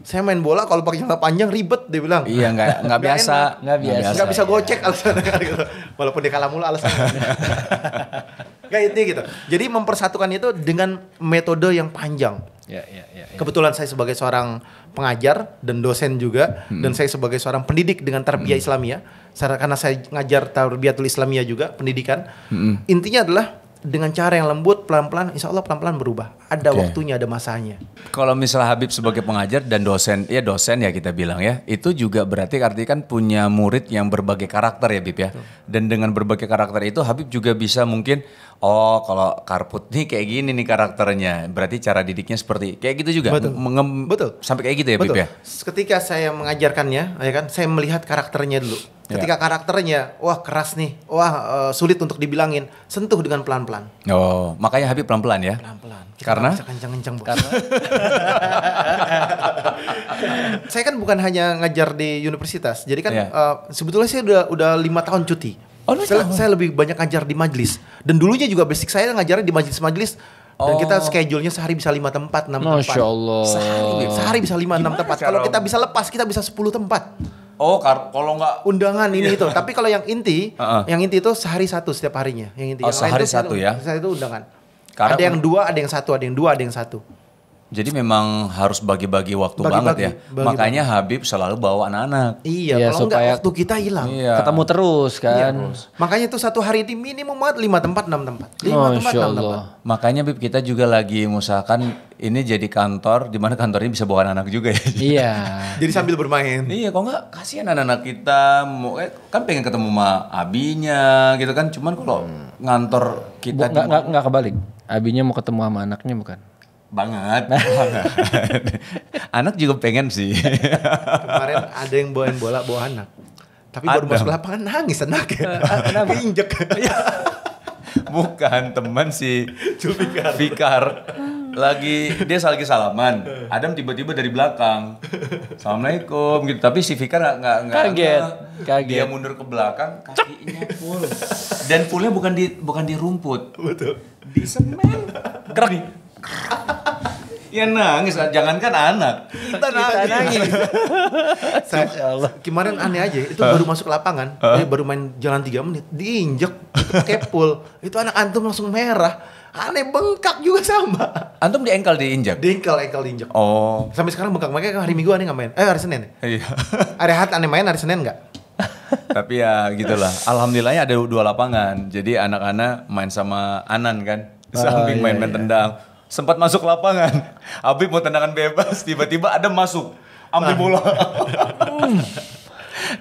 S1: Saya main bola kalau pakai celana panjang ribet, dia bilang.
S3: Iya, nggak biasa.
S1: Nggak bisa gocek alasannya gitu. Walaupun dia kalah mulu alasannya. Kayak itu gitu. Jadi mempersatukan itu dengan metode yang panjang.
S2: Ya.
S1: Kebetulan saya sebagai seorang pengajar dan dosen juga, dan saya sebagai seorang pendidik dengan tarbiyah Islamiyah, karena saya ngajar tarbiyatul Islamiyah juga, pendidikan. Intinya adalah dengan cara yang lembut, pelan-pelan, insya Allah pelan-pelan berubah. Ada waktunya, ada masanya.
S3: Kalau misalnya Habib sebagai pengajar dan dosen ya kita bilang ya, itu juga berarti kan punya murid yang berbagai karakter ya Habib ya. Dan dengan berbagai karakter itu Habib juga bisa mungkin, kalau Karput nih kayak gini nih karakternya, berarti cara didiknya seperti kayak gitu juga.
S1: Betul.
S3: Sampai kayak gitu ya Habib ya.
S1: Ketika saya mengajarkannya, ya kan, saya melihat karakternya dulu. Ketika karakternya, wah keras nih, sulit untuk dibilangin, sentuh dengan pelan-pelan.
S3: Oh, makanya Habib pelan-pelan ya.
S1: Pelan-pelan.
S3: Karena
S1: bisa kencang-kencang, Bos. Saya kan bukan hanya ngajar di universitas. Jadi kan sebetulnya saya udah 5 tahun cuti. Saya lebih banyak ngajar di majlis. Dan dulunya juga basic saya ngajarnya di majlis-majlis. Dan kita schedule-nya sehari bisa 5 tempat, 6 tempat.
S2: Masya Allah.
S1: Sehari bisa 5, 6 tempat. Kalau kita bisa lepas, kita bisa 10 tempat.
S3: Kalau nggak
S1: undangan ini itu. Tapi kalau yang inti itu sehari satu setiap harinya. Yang inti. Yang
S3: sehari satu ya.
S1: Saya itu undangan.
S3: Karena
S1: ada yang 2, ada yang 1, ada yang 2, ada yang 1.
S3: Jadi memang harus bagi-bagi waktu banget ya. Makanya Habib selalu bawa anak-anak.
S1: Iya, kalau enggak waktu kita hilang.
S3: Iya.
S2: Ketemu terus kan.
S1: Iya, makanya itu satu hari di minimum 5 tempat, 6 tempat. 5 tempat, 6 tempat.
S3: Makanya Bib kita juga lagi mengusahakan ini jadi kantor, di mana kantor ini bisa bawa anak-anak juga ya.
S2: Iya.
S1: Jadi sambil bermain.
S3: Iya, kok enggak kasihan anak-anak kita kan pengen ketemu sama abinya gitu kan. Cuman kalau ngantor kita
S2: enggak kebalik. Abinya mau ketemu sama anaknya bukan?
S3: Banget. Anak juga pengen sih.
S1: Kemarin ada yang bawain bola bawa anak. Tapi baru masuk lapangan nangis anaknya. Injek.
S3: Bukan, teman si Fikar. Dia lagi salaman. Adam tiba-tiba dari belakang. Assalamualaikum gitu. Tapi si Fikar nggak
S2: kaget.
S3: Dia mundur ke belakang, kakinya full. Dan fullnya bukan di rumput.
S1: Betul.
S3: Di semen. Kerak. Ya nangis, jangankan anak, kita nangis.
S1: Kemarin aneh aja, itu baru masuk lapangan, baru main jalan 3 menit, diinjek, kepul, itu anak antum langsung merah, aneh bengkak juga sama.
S3: Antum di engkel diinjek?
S1: Di engkel diinjek.
S3: Oh.
S1: Sampai sekarang bengkak, makanya hari Minggu aneh nggak main, hari Senin.
S3: Iya.
S1: Hari Ahad aneh main, hari Senin nggak.
S3: Tapi ya gitulah, alhamdulillahnya ada 2 lapangan, jadi anak-anak main sama Anan kan, samping main-main tendang. Sempat masuk lapangan, Habib mau tendangan bebas, tiba-tiba ada masuk, ambil bola.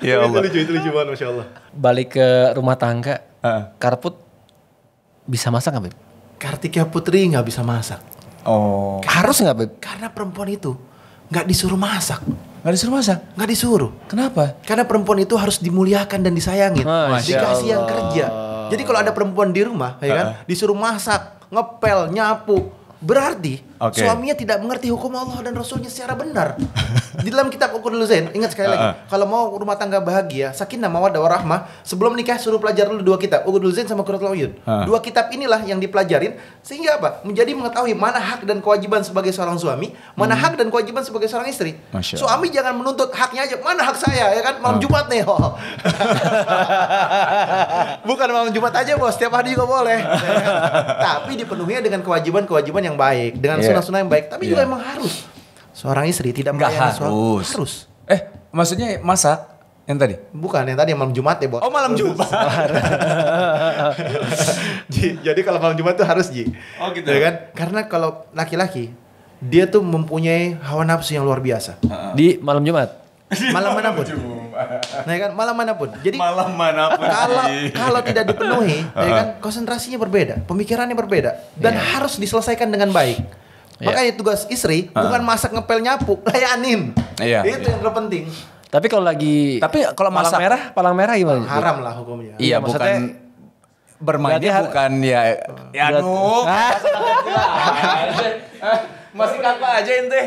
S3: Ya Allah.
S1: Itu lucu banget, Masya Allah.
S2: Balik ke rumah tangga, Karput bisa masak nggak Beb?
S1: Kartika Putri nggak bisa masak.
S2: Oh. Harus nggak Beb?
S1: Karena perempuan itu nggak disuruh masak.
S3: Nggak disuruh masak?
S1: Nggak disuruh.
S3: Kenapa?
S1: Karena perempuan itu harus dimuliakan dan disayangin. Dikasih yang kerja. Jadi kalau ada perempuan di rumah, ya kan, disuruh masak, ngepel, nyapu. Berarti suaminya tidak mengerti hukum Allah dan Rasulnya secara benar. Di dalam kitab Uqudul Zain, ingat sekali lagi, kalau mau rumah tangga bahagia, sakinah mawaddah warahmah, sebelum nikah suruh pelajar dulu 2 kitab, Uqudul Zain sama Qurratul Uyun. 2 kitab inilah yang dipelajarin sehingga apa? Menjadi mengetahui mana hak dan kewajiban sebagai seorang suami, mana hak dan kewajiban sebagai seorang istri. Suami jangan menuntut haknya aja, mana hak saya ya kan, malam Jumat nih. Bukan malam Jumat aja bos, setiap hari juga boleh. Tapi dipenuhinya dengan kewajiban-kewajiban yang baik, dengan sunnah-sunnah yang baik, tapi juga emang harus. Seorang istri tidak melayani suami. Harus.
S3: Maksudnya masak yang tadi?
S1: Bukan, yang tadi yang malam Jumat ya, Bos.
S3: Oh, malam Jumat.
S1: Jadi kalau malam Jumat tuh harus, Ji.
S3: Oh, gitu.
S1: Ya kan? Karena kalau laki-laki, dia tuh mempunyai hawa nafsu yang luar biasa.
S2: Di malam Jumat?
S1: Malam manapun. Nah, ya kan? Malam manapun. Jadi
S3: malam manapun.
S1: Kalau tidak dipenuhi, ya kan? Konsentrasinya berbeda, pemikirannya berbeda dan harus diselesaikan dengan baik. Makanya tugas istri bukan masak, ngepel, nyapu, layanin.
S3: Iya.
S1: Itu yang terpenting.
S2: Tapi kalau lagi
S3: kalau masak
S2: palang merah gimana?
S1: Haram lah hukumnya.
S3: iya
S2: maksudnya-
S3: bukan bermainnya
S2: berarti
S3: bukan ya anu. Masih apa aja ente?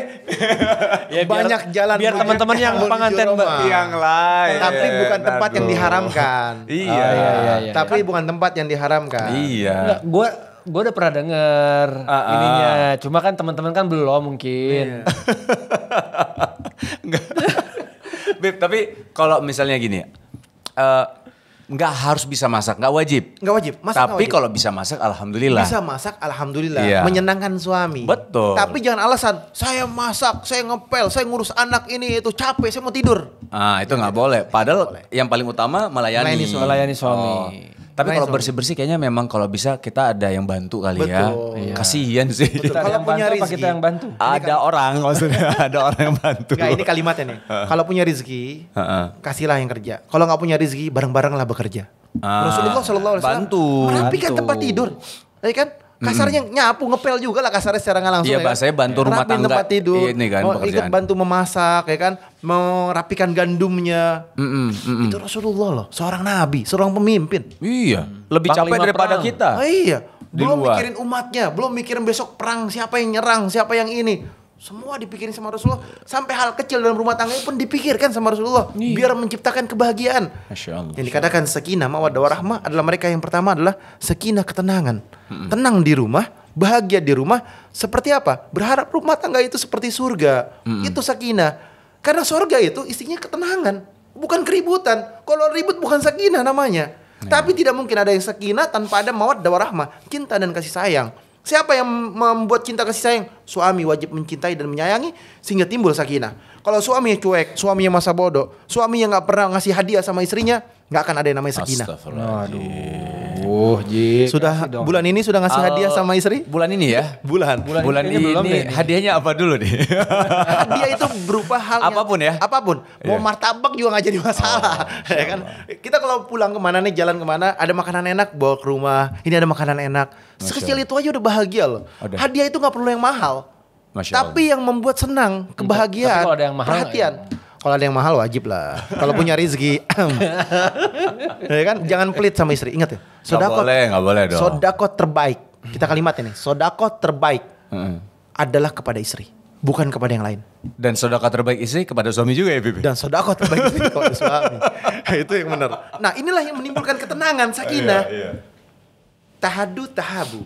S2: Ya,
S1: Banyak jalan
S2: biar
S1: menuju-
S2: teman-teman yang
S1: menuju
S2: pengantin
S1: Roma.
S3: Yang lain.
S1: Tapi bukan tempat yang
S3: Aduh.
S1: diharamkan.
S3: Iya.
S2: iya.
S1: Tapi bukan tempat yang diharamkan.
S3: Iya.
S2: Enggak, gue udah pernah denger ininya. Cuma kan teman-teman kan belum mungkin.
S3: Beb, tapi kalau misalnya gini, nggak harus bisa masak, nggak wajib.
S1: Nggak wajib. Masak nggak
S3: Tapi
S1: wajib.
S3: kalau bisa masak, alhamdulillah.
S1: Bisa masak, alhamdulillah.
S3: Iya.
S1: Menyenangkan suami.
S3: Betul.
S1: Tapi jangan alasan, saya masak, saya ngepel, saya ngurus anak ini itu capek, saya mau tidur.
S3: Ah, itu nggak boleh. Padahal yang paling utama melayani.
S2: Melayani suami.
S3: Oh. Tapi kalau bersih-bersih kayaknya memang kalau bisa kita ada yang bantu kali ya.
S1: Betul.
S2: Iya.
S3: Kasihan sih.
S2: Kita
S1: Kalau
S2: yang
S1: punya
S2: bantu apa
S1: rezeki.
S2: kita yang bantu?
S3: Ada orang maksudnya, ada orang yang bantu.
S1: Enggak, ini kalimatnya nih. Kalau punya rezeki,
S3: Heeh.
S1: kasihlah yang kerja. Kalau nggak punya rezeki, bareng-bareng lah bekerja. Rasulullah SAW
S3: bantu.
S1: merapikan
S3: Bantu.
S1: tempat tidur, ya kan? Kasarnya nyapu, ngepel juga lah kasarnya secara nggak langsung.
S3: Iya,
S1: ya kan?
S3: bahasanya bantu rumah
S1: Rapiin
S3: tangga.
S1: tempat tidur,
S3: Ini kan
S1: mau
S3: pekerjaan.
S1: ikut bantu memasak, ya kan? Merapikan gandumnya.
S3: Mm-mm.
S1: Itu Rasulullah loh, seorang nabi, seorang pemimpin.
S3: Iya, lebih
S2: Panglima
S3: capek daripada
S2: perang.
S3: kita.
S1: Ah, iya,
S3: Di
S1: belum
S3: luar.
S1: mikirin umatnya, belum mikirin besok perang siapa yang nyerang, siapa yang ini. Semua dipikirin sama Rasulullah. Sampai hal kecil dalam rumah tangga pun dipikirkan sama Rasulullah. Biar menciptakan kebahagiaan.
S3: Masya Allah.
S1: Yang dikatakan sakinah, mawaddah warahmah adalah mereka yang pertama adalah sakinah, ketenangan. Tenang di rumah, bahagia di rumah. Seperti apa? Berharap rumah tangga itu seperti surga. Itu sakinah. Karena surga itu isinya ketenangan, bukan keributan. Kalau ribut bukan sakinah namanya. Tapi tidak mungkin ada yang sakinah tanpa ada mawaddah warahmah, cinta dan kasih sayang. Siapa yang membuat cinta kasih sayang? Suami wajib mencintai dan menyayangi sehingga timbul sakinah. Kalau suaminya cuek, suaminya masa bodoh, suaminya nggak pernah ngasih hadiah sama istrinya, nggak akan ada yang namanya sakinah.
S3: Astagfirullah.
S2: Ji.
S1: Sudah bulan ini sudah ngasih hadiah sama istri?
S3: Bulan ini ya?
S1: Bulan.
S3: Bulan
S2: ini belum
S3: ini
S2: deh.
S3: hadiahnya apa dulu nih?
S1: Hadiah itu berupa hal yang-
S3: Apapun ya?
S1: Apapun. Mau
S3: Iya.
S1: martabak juga nggak jadi masalah. Ya kan? Kita kalau pulang kemana nih, jalan kemana, ada makanan enak bawa ke rumah. Ini ada makanan enak. Sekecil itu aja udah bahagia loh.
S3: Ada.
S1: Hadiah itu nggak perlu yang mahal.
S3: Masya
S1: Tapi yang membuat senang, kebahagiaan,
S2: Tapi kalau ada yang mahal,
S1: perhatian. Kalau ada yang mahal wajib lah. Kalau punya rezeki, ya kan, jangan pelit sama istri. Ingat ya,
S3: Nggak boleh dong.
S1: sodako terbaik. Kita kalimat ini, sodako terbaik
S3: Heeh.
S1: adalah kepada istri, bukan kepada yang lain.
S3: Dan sedekah terbaik istri kepada suami juga ya, Bibi?
S1: Dan sodako terbaik istri kepada suami. Itu yang benar. Nah, inilah yang menimbulkan ketenangan, sakinah. Tahadu tahabu.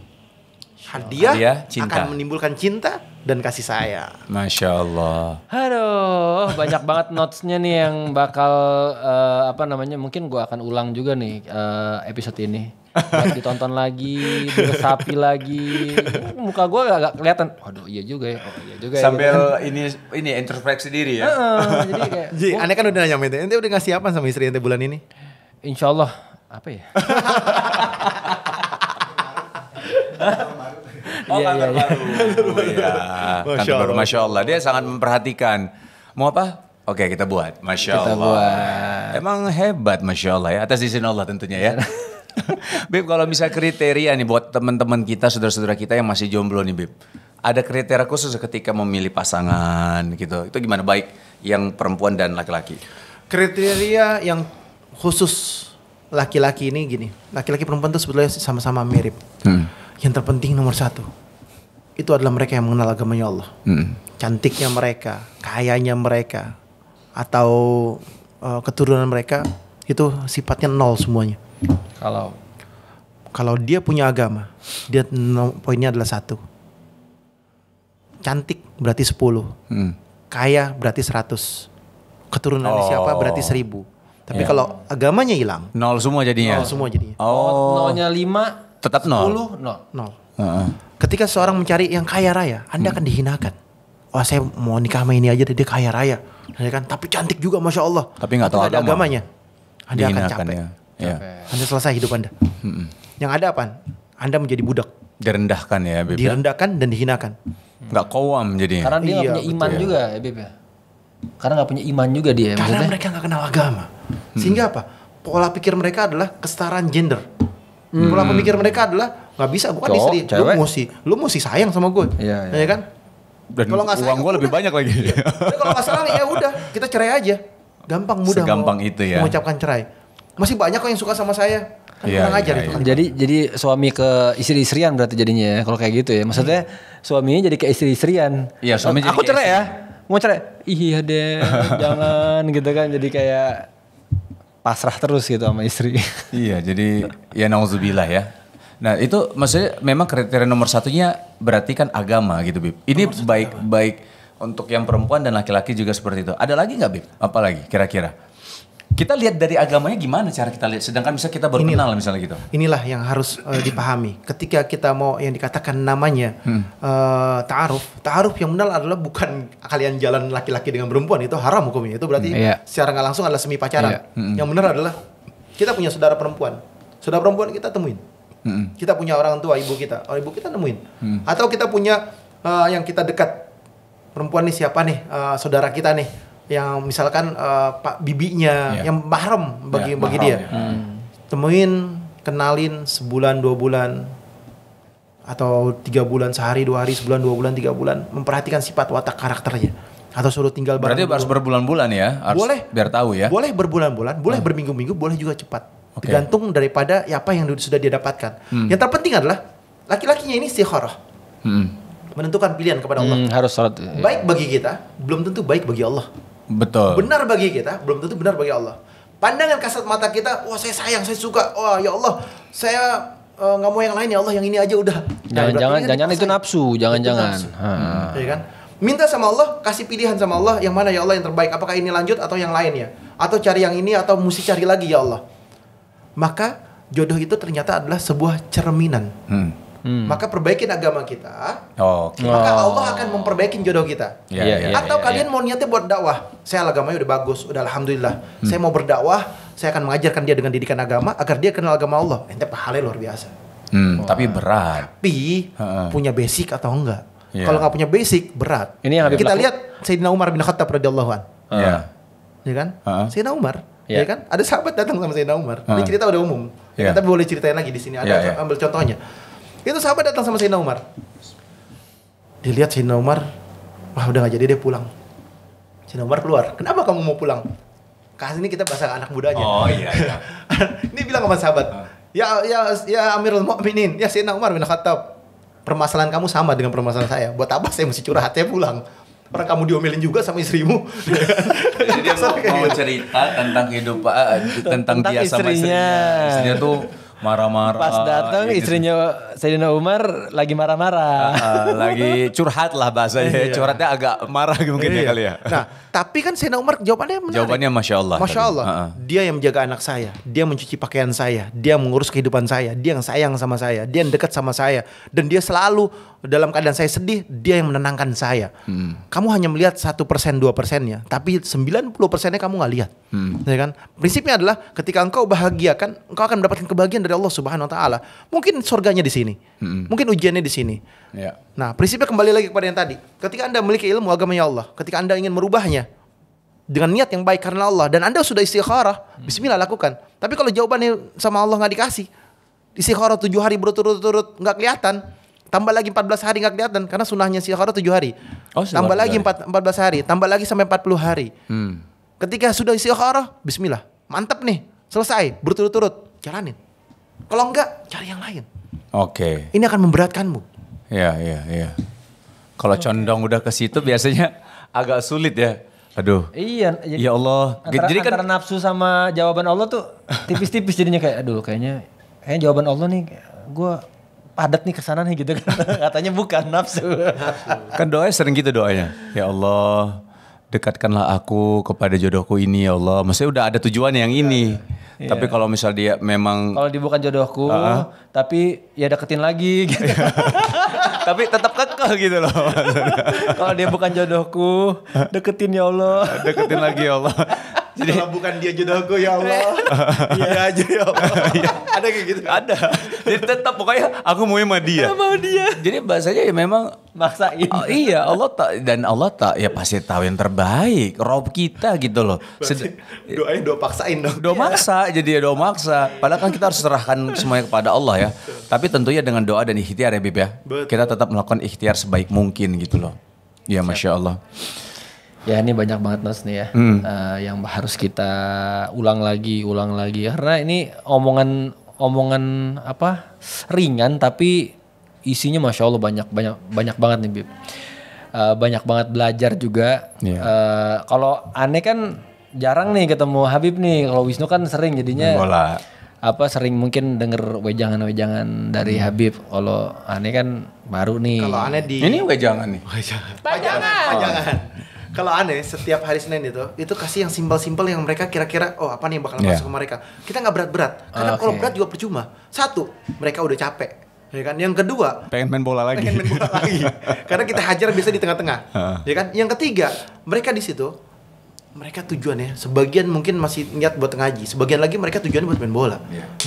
S1: Hadiah
S3: Hadiah, cinta.
S1: akan menimbulkan cinta dan kasih sayang.
S3: Masya Allah.
S2: Aduh, banyak banget notes-nya nih yang bakal apa namanya? Mungkin gua akan ulang juga nih episode ini. Buat ditonton lagi, diresapi lagi. Muka gua agak kelihatan. Waduh, iya juga ya. Oh, iya juga ya.
S3: Sambil ini introspeksi diri ya.
S2: Jadi kayak
S1: Ji, aneh kan udah nanya ente udah ngasih apa sama istri ente bulan ini?
S2: insya Allah apa ya? Iya,
S3: Kantor
S2: iya.
S3: baru. Iya. Kantor baru. Masya Allah. Dia sangat memperhatikan. Mau apa? Oke, kita buat. Masya
S2: Kita
S3: Allah.
S2: buat.
S3: Emang hebat, Masya Allah ya. Atas izin Allah tentunya ya. Beb, kalau misal kriteria nih buat teman-teman kita, saudara-saudara kita yang masih jomblo nih, Beb. Ada kriteria khusus ketika memilih pasangan gitu. Itu gimana? Baik yang perempuan dan laki-laki.
S1: Kriteria yang khusus laki-laki ini gini. Laki-laki perempuan itu sebetulnya sama-sama mirip. Yang terpenting nomor satu, itu adalah mereka yang mengenal agamanya Allah. Cantiknya mereka, kayanya mereka, atau keturunan mereka itu sifatnya nol semuanya. Kalau dia punya agama, dia poinnya adalah 1. Cantik berarti 10. Kaya berarti 100. Keturunannya siapa berarti 1000. Tapi kalau agamanya hilang,
S3: Nol semua jadinya.
S1: nol semua jadinya.
S3: Oh,
S2: Nolnya 5,
S3: tetap nol.
S2: 10, nol.
S1: Nol.
S3: Heeh.
S1: Ketika seorang mencari yang kaya raya, Anda akan dihinakan. Wah, saya mau nikah sama ini aja deh, dia kaya raya. Ya kan? Tapi cantik juga Masya Allah.
S3: Tapi nggak tahu
S1: ada
S3: agama.
S1: agamanya. Anda akan
S3: Dihinakan
S1: capek.
S3: ya. Ya.
S1: Anda selesai hidup Anda. Yang ada apa? Anda menjadi budak.
S3: Direndahkan ya, Beb.
S1: Direndahkan dan dihinakan.
S3: Nggak kowam jadinya.
S2: Karena dia nggak
S1: Iya,
S2: punya iman
S1: betul.
S2: juga ya, Beb ya. Karena nggak punya iman juga dia.
S1: Karena
S2: Maksudnya,
S1: mereka nggak kenal agama. Sehingga apa? Pola pikir mereka adalah kesetaraan gender. Pola pemikir mereka adalah nggak bisa, gue kan
S2: Cowok,
S1: istri.
S2: cewek.
S1: Lu mesti sayang sama gue.
S2: Iya, iya.
S1: Ya kan?
S3: Dan
S1: Kalau nggak
S3: uang
S1: sayang,
S3: gue lebih
S1: udah.
S3: banyak lagi.
S1: Tapi kalau nggak salah ya udah, kita cerai aja. Gampang, mudah.
S3: Segampang itu ya.
S1: Mengucapkan cerai. Masih banyak kok yang suka sama saya. Kan
S3: Iya,
S1: kurang ajar
S3: iya,
S1: itu
S3: iya.
S1: kan.
S2: Jadi suami ke istri-istrian berarti jadinya ya kalau kayak gitu ya. Maksudnya suaminya jadi ke istri-istrian.
S3: Iya, suami jadi
S2: Aku
S3: kayak
S2: cerai ya. Mau cerai? Iya deh, jangan gitu kan. Jadi kayak pasrah terus gitu sama istri.
S3: Iya, jadi ya nauzubillah ya. Nah itu maksudnya memang kriteria nomor satunya berarti kan agama gitu Bib. Ini baik untuk yang perempuan dan laki-laki juga seperti itu. Ada lagi nggak Bib? Apa lagi kira-kira? Kita lihat dari agamanya gimana cara kita lihat. Sedangkan bisa kita baru kenal misalnya gitu.
S1: Inilah yang harus dipahami. Ketika kita mau yang dikatakan namanya ta'aruf. Ta'aruf yang benar adalah bukan kalian jalan laki-laki dengan perempuan. Itu haram hukumnya. Itu berarti
S2: Iya.
S1: secara nggak langsung adalah semi pacaran.
S2: Iya.
S1: Yang benar adalah kita punya saudara perempuan. Saudara perempuan kita temuin. Kita punya orang tua ibu kita. Oh, ibu kita nemuin. Atau kita punya yang kita dekat. Perempuan nih siapa nih? Saudara kita nih. Yang misalkan pak bibinya.
S3: Iya.
S1: Yang mahram bagi
S3: mahram,
S1: dia.
S3: ya.
S1: Temuin, kenalin sebulan 2 bulan atau 3 bulan, sehari 2 hari, sebulan 2 bulan, 3 bulan, memperhatikan sifat watak karakternya atau suruh tinggal bareng.
S3: Berarti harus berbulan-bulan ya, harus
S1: Boleh.
S3: biar tahu ya.
S1: Boleh berbulan-bulan, boleh berminggu-minggu, boleh juga cepat.
S3: Oke.
S1: Tergantung daripada apa yang sudah dia dapatkan. Yang terpenting adalah laki-lakinya ini istikharah, menentukan pilihan kepada Allah.
S2: Harus sholat.
S1: Baik bagi kita, belum tentu baik bagi Allah.
S3: Betul.
S1: Benar bagi kita, belum tentu benar bagi Allah. Pandangan kasat mata kita, wah saya sayang, saya suka, wah ya Allah, saya nggak mau yang lain ya Allah, yang ini aja udah.
S2: Jangan-jangan itu nafsu, jangan-jangan.
S1: Itu nafsu. Ya kan? Minta sama Allah, kasih pilihan sama Allah, yang mana ya Allah yang terbaik, apakah ini lanjut atau yang lainnya, atau cari yang ini atau mesti cari lagi ya Allah. Maka jodoh itu ternyata adalah sebuah cerminan. Maka perbaikin agama kita,
S3: Oke.
S1: maka Allah akan memperbaiki jodoh kita.
S3: Iya,
S1: Atau kalian mau niatnya buat dakwah. Saya agamanya udah bagus, udah alhamdulillah. Saya mau berdakwah, saya akan mengajarkan dia dengan didikan agama agar dia kenal agama Allah. Ente pahalanya luar biasa.
S3: Tapi berat.
S1: Tapi punya basic atau enggak?
S3: Iya.
S1: Kalau nggak punya basic berat.
S2: Ini yang Habib
S1: kita
S2: laku-
S1: lihat Sayyidina Umar bin Khattab radhiyallahu an.
S3: Iya.
S1: Ya kan? Sayyidina Umar,
S2: Iya.
S1: ya kan? Ada sahabat datang sama Sayyidina Umar. Ini cerita udah umum.
S3: Iya.
S1: Tapi boleh ceritain lagi di sini. Ada
S3: Iya, iya.
S1: ambil contohnya. Itu sahabat datang sama Sayyidina Umar. Dilihat Sayyidina Umar, wah udah nggak jadi dia pulang. Sayyidina Umar keluar. Kenapa kamu mau pulang? Kasih ini kita bahasa anak mudanya.
S3: Oh iya.
S1: Ini bilang sama sahabat, ya Amirul Mukminin, ya Sayyidina Umar bin Khattab. Permasalahan kamu sama dengan permasalahan saya. Buat apa saya mesti curhat? Saya pulang. Orang kamu diomelin juga sama istrimu.
S3: Jadi dia mau cerita tentang kehidupan, tentang dia sama istrinya. Istrinya tuh marah-marah.
S2: Pas datang
S3: gitu.
S2: istrinya Sayyidina Umar lagi marah-marah.
S3: Lagi curhat lah bahasanya.
S1: Iya.
S3: Curhatnya agak marah mungkin ya kali ya.
S1: Nah, tapi kan Sayyidina Umar jawabannya menarik.
S3: Jawabannya Masya Allah.
S1: Masya Allah. Dia yang menjaga anak saya. Dia mencuci pakaian saya. Dia mengurus kehidupan saya. Dia yang sayang sama saya. Dia yang dekat sama saya. Dan dia selalu dalam keadaan saya sedih, dia yang menenangkan saya. Kamu hanya melihat 1%, 2%-nya. Tapi 90%-nya kamu nggak lihat. Ya kan? Prinsipnya adalah ketika engkau bahagiakan, engkau akan mendapatkan kebahagiaan dari Allah Subhanahu Wa Taala. Mungkin surganya di sini. Mungkin ujiannya di sini.
S3: Ya.
S1: Nah, prinsipnya kembali lagi kepada yang tadi. Ketika Anda memiliki ilmu agamanya Allah, ketika Anda ingin merubahnya dengan niat yang baik karena Allah dan Anda sudah istikharah, bismillah lakukan. Tapi kalau jawabannya sama Allah nggak dikasih, istikharah 7 hari berturut-turut nggak kelihatan, tambah lagi 14 hari nggak kelihatan karena sunnahnya istikharah 7 hari.
S3: Oh,
S1: Tambah lagi
S3: 14
S1: 14 hari, tambah lagi sampai 40 hari. Ketika sudah istikharah, bismillah, mantap nih, selesai berturut-turut, jalanin. Kalau enggak, cari yang lain.
S3: Oke.
S1: Ini akan memberatkanmu.
S3: Iya. Kalau condong udah ke situ biasanya agak sulit ya. Aduh.
S2: Iya.
S3: Ya Allah.
S2: Antara nafsu sama jawaban Allah tuh tipis-tipis jadinya kayak aduh kayaknya jawaban Allah nih gue padat nih kesana nih gitu kan. Katanya bukan nafsu.
S3: Kan doanya sering gitu doanya. Ya Allah, dekatkanlah aku kepada jodohku ini ya Allah. Maksudnya udah ada tujuan yang ini. Tapi kalau misal dia memang
S2: Kalau dia bukan jodohku, tapi ya deketin lagi gitu.
S3: tapi tetap kekeh gitu loh.
S1: Kalau dia bukan jodohku, deketin ya Allah.
S3: Deketin lagi ya Allah.
S1: Jadi kalau bukan dia jodohku ya Allah. Iya aja ya Allah. Ada kayak gitu.
S3: Ada. Jadi tetap pokoknya aku mau sama dia.
S2: Mau dia.
S3: Jadi bahasanya ya memang
S2: Maksain.
S3: iya Allah tak dan Allah tak ya pasti tahu yang terbaik. Rob kita gitu loh.
S1: Doanya doa paksain dong.
S3: Doa maksa jadi ya doa maksa. Padahal kan kita harus serahkan semuanya kepada Allah ya. Tapi tentunya dengan doa dan ikhtiar ya Bib ya.
S1: Betul.
S3: Kita tetap melakukan ikhtiar sebaik mungkin gitu loh. Ya Masya Allah.
S2: Ya ini banyak banget notes nih ya, yang harus kita ulang lagi karena ini omongan apa ringan tapi isinya Masya Allah banyak banget nih Bib. Banyak banget belajar juga. Kalau Ane kan jarang nih ketemu Habib nih, kalau Wisnu kan sering jadinya
S3: Bola.
S2: sering mungkin denger wejangan dari Habib. Kalau Ane kan baru nih.
S1: Kalau Ane
S3: Ini jangan nih.
S1: Jangan. Kalau Ane setiap hari Senin itu kasih yang simpel-simpel yang mereka kira-kira apa nih yang bakal masuk ke mereka. Kita nggak berat-berat. Karena kalau berat juga percuma. Satu, mereka udah capek. Ya kan? Yang kedua,
S3: pengen main bola lagi.
S1: Karena kita hajar bisa di tengah-tengah. Ya kan? Yang ketiga, mereka di situ mereka tujuannya sebagian mungkin masih niat buat ngaji, sebagian lagi mereka tujuannya buat main bola.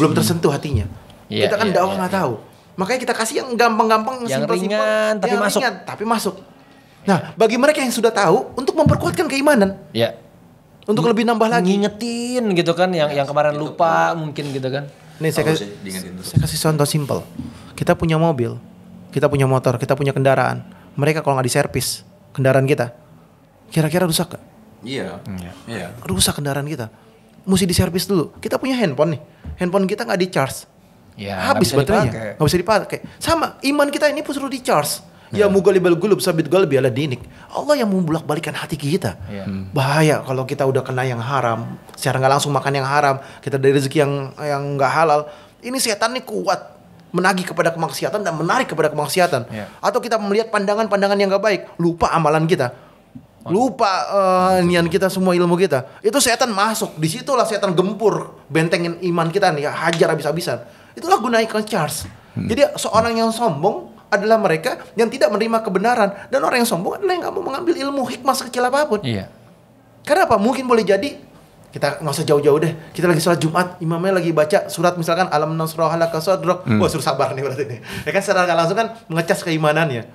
S1: Belum tersentuh hatinya. Kita kan dakwah nggak tahu. Makanya kita kasih yang gampang-gampang,
S2: yang
S1: simpel-simpel,
S2: ringan tapi masuk.
S1: Nah, bagi mereka yang sudah tahu untuk memperkuatkan keimanan.
S2: Ya.
S1: Untuk lebih nambah lagi.
S2: Ngingetin gitu kan yang kemarin lupa mungkin gitu kan.
S1: Nih saya kasih contoh simpel. Kita punya mobil, kita punya motor, kita punya kendaraan. Mereka kalau nggak diservis kendaraan kita, kira-kira rusak gak?
S3: Iya.
S1: Rusak kendaraan kita. Mesti diservis dulu. Kita punya handphone nih. Handphone kita nggak di-charge.
S2: Ya,
S1: habis baterainya. Nggak bisa dipakai. Sama, iman kita ini pun suruh di-charge. Ya mughalibal qulub sabit qalbi ala dinik. Allah yang membolak-balikan hati kita. Bahaya kalau kita udah kena yang haram, secara nggak langsung makan yang haram, kita dari rezeki yang nggak halal. Ini setan nih kuat menagih kepada kemaksiatan dan menarik kepada kemaksiatan. Atau kita melihat pandangan-pandangan yang nggak baik, lupa amalan kita. Lupa nian kita, semua ilmu kita. Itu setan masuk. Disitulah setan gempur bentengin iman kita nih, hajar habis-habisan. Itulah gunaikan charge. Jadi seorang yang sombong adalah mereka yang tidak menerima kebenaran, dan orang yang sombong adalah yang nggak mau mengambil ilmu hikmah sekecil apapun. Karena apa? Mungkin boleh jadi kita nggak usah jauh-jauh deh. Kita lagi sholat Jumat, imamnya lagi baca surat misalkan Alam Nasrah Laka Sadrak. Wah, suruh sabar nih berarti nih. Ya kan secara nggak langsung kan mengecas keimanannya.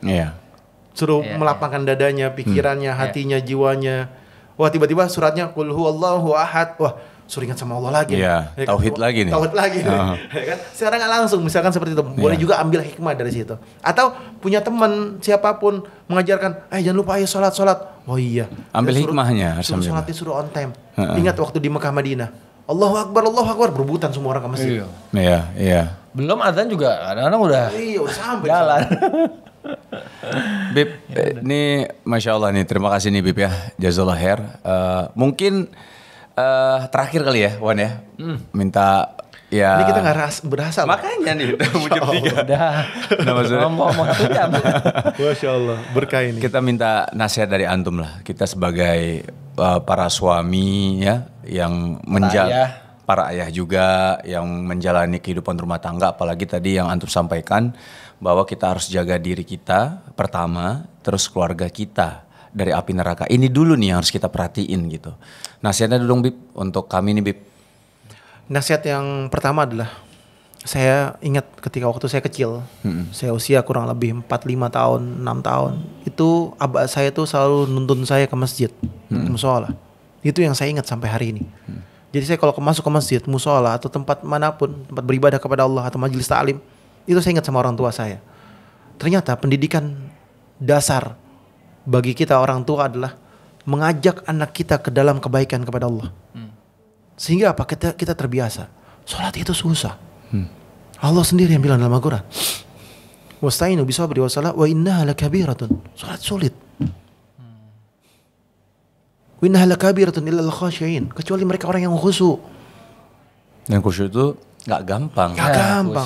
S1: Suruh melapangkan dadanya, pikirannya, hatinya, jiwanya. Wah, tiba-tiba suratnya Qul huwallahu ahad. Wah, suruh ingat sama Allah lagi.
S3: Ya tauhid
S1: kan?
S3: lagi nih.
S1: Tauhid lagi nih. Ya kan? Secara nggak langsung misalkan seperti itu. Boleh juga ambil hikmah dari situ. Atau punya teman siapapun mengajarkan, jangan lupa ayo sholat. Oh iya.
S3: Ambil hikmahnya.
S1: Suruh sholatnya suruh on time. Ingat waktu di Mekah Madinah. Allahu Akbar, berebutan semua orang ke masjid.
S3: Iya.
S2: Belum adzan juga kadang-kadang udah.
S1: Iya, udah sampai.
S2: Jalan.
S3: Bib, ini Masya Allah nih, terima kasih nih Bib ya, Jazakallah khair. Mungkin terakhir kali ya Wan ya, minta ya.
S1: Ini kita nggak berasa.
S3: Makanya nih, udah muncul tiga.
S2: Udah ngomong 1 jam.
S1: Masya Allah, berkah ini.
S3: Kita minta nasihat dari antum lah, kita sebagai para suami ya, yang para ayah juga yang menjalani kehidupan rumah tangga, apalagi tadi yang antum sampaikan bahwa kita harus jaga diri kita pertama, terus keluarga kita dari api neraka. Ini dulu nih yang harus kita perhatiin gitu. Nasihatnya dulu dong Bib, untuk kami nih Bib.
S1: Nasihat yang pertama adalah, saya ingat ketika waktu saya kecil, saya usia kurang lebih 4-5 tahun, 6 tahun, itu abah saya tuh selalu nuntun saya ke masjid, ke musola. Itu yang saya ingat sampai hari ini. Jadi saya kalau masuk ke masjid, musola atau tempat manapun, tempat beribadah kepada Allah atau majelis ta'lim, itu saya ingat sama orang tua saya. Ternyata pendidikan dasar bagi kita orang tua adalah mengajak anak kita ke dalam kebaikan kepada Allah. Sehingga apa? Kita terbiasa. Sholat itu susah. Allah sendiri yang bilang dalam Al-Quran, wasta'inu bisabri wassalah wa innaha lakabiratun. Sholat sulit. Wa innaha lakabiratun illal khashiyin. Kecuali mereka orang yang khusyuk.
S3: Dan khusyuk itu gak gampang.
S1: Gak gampang.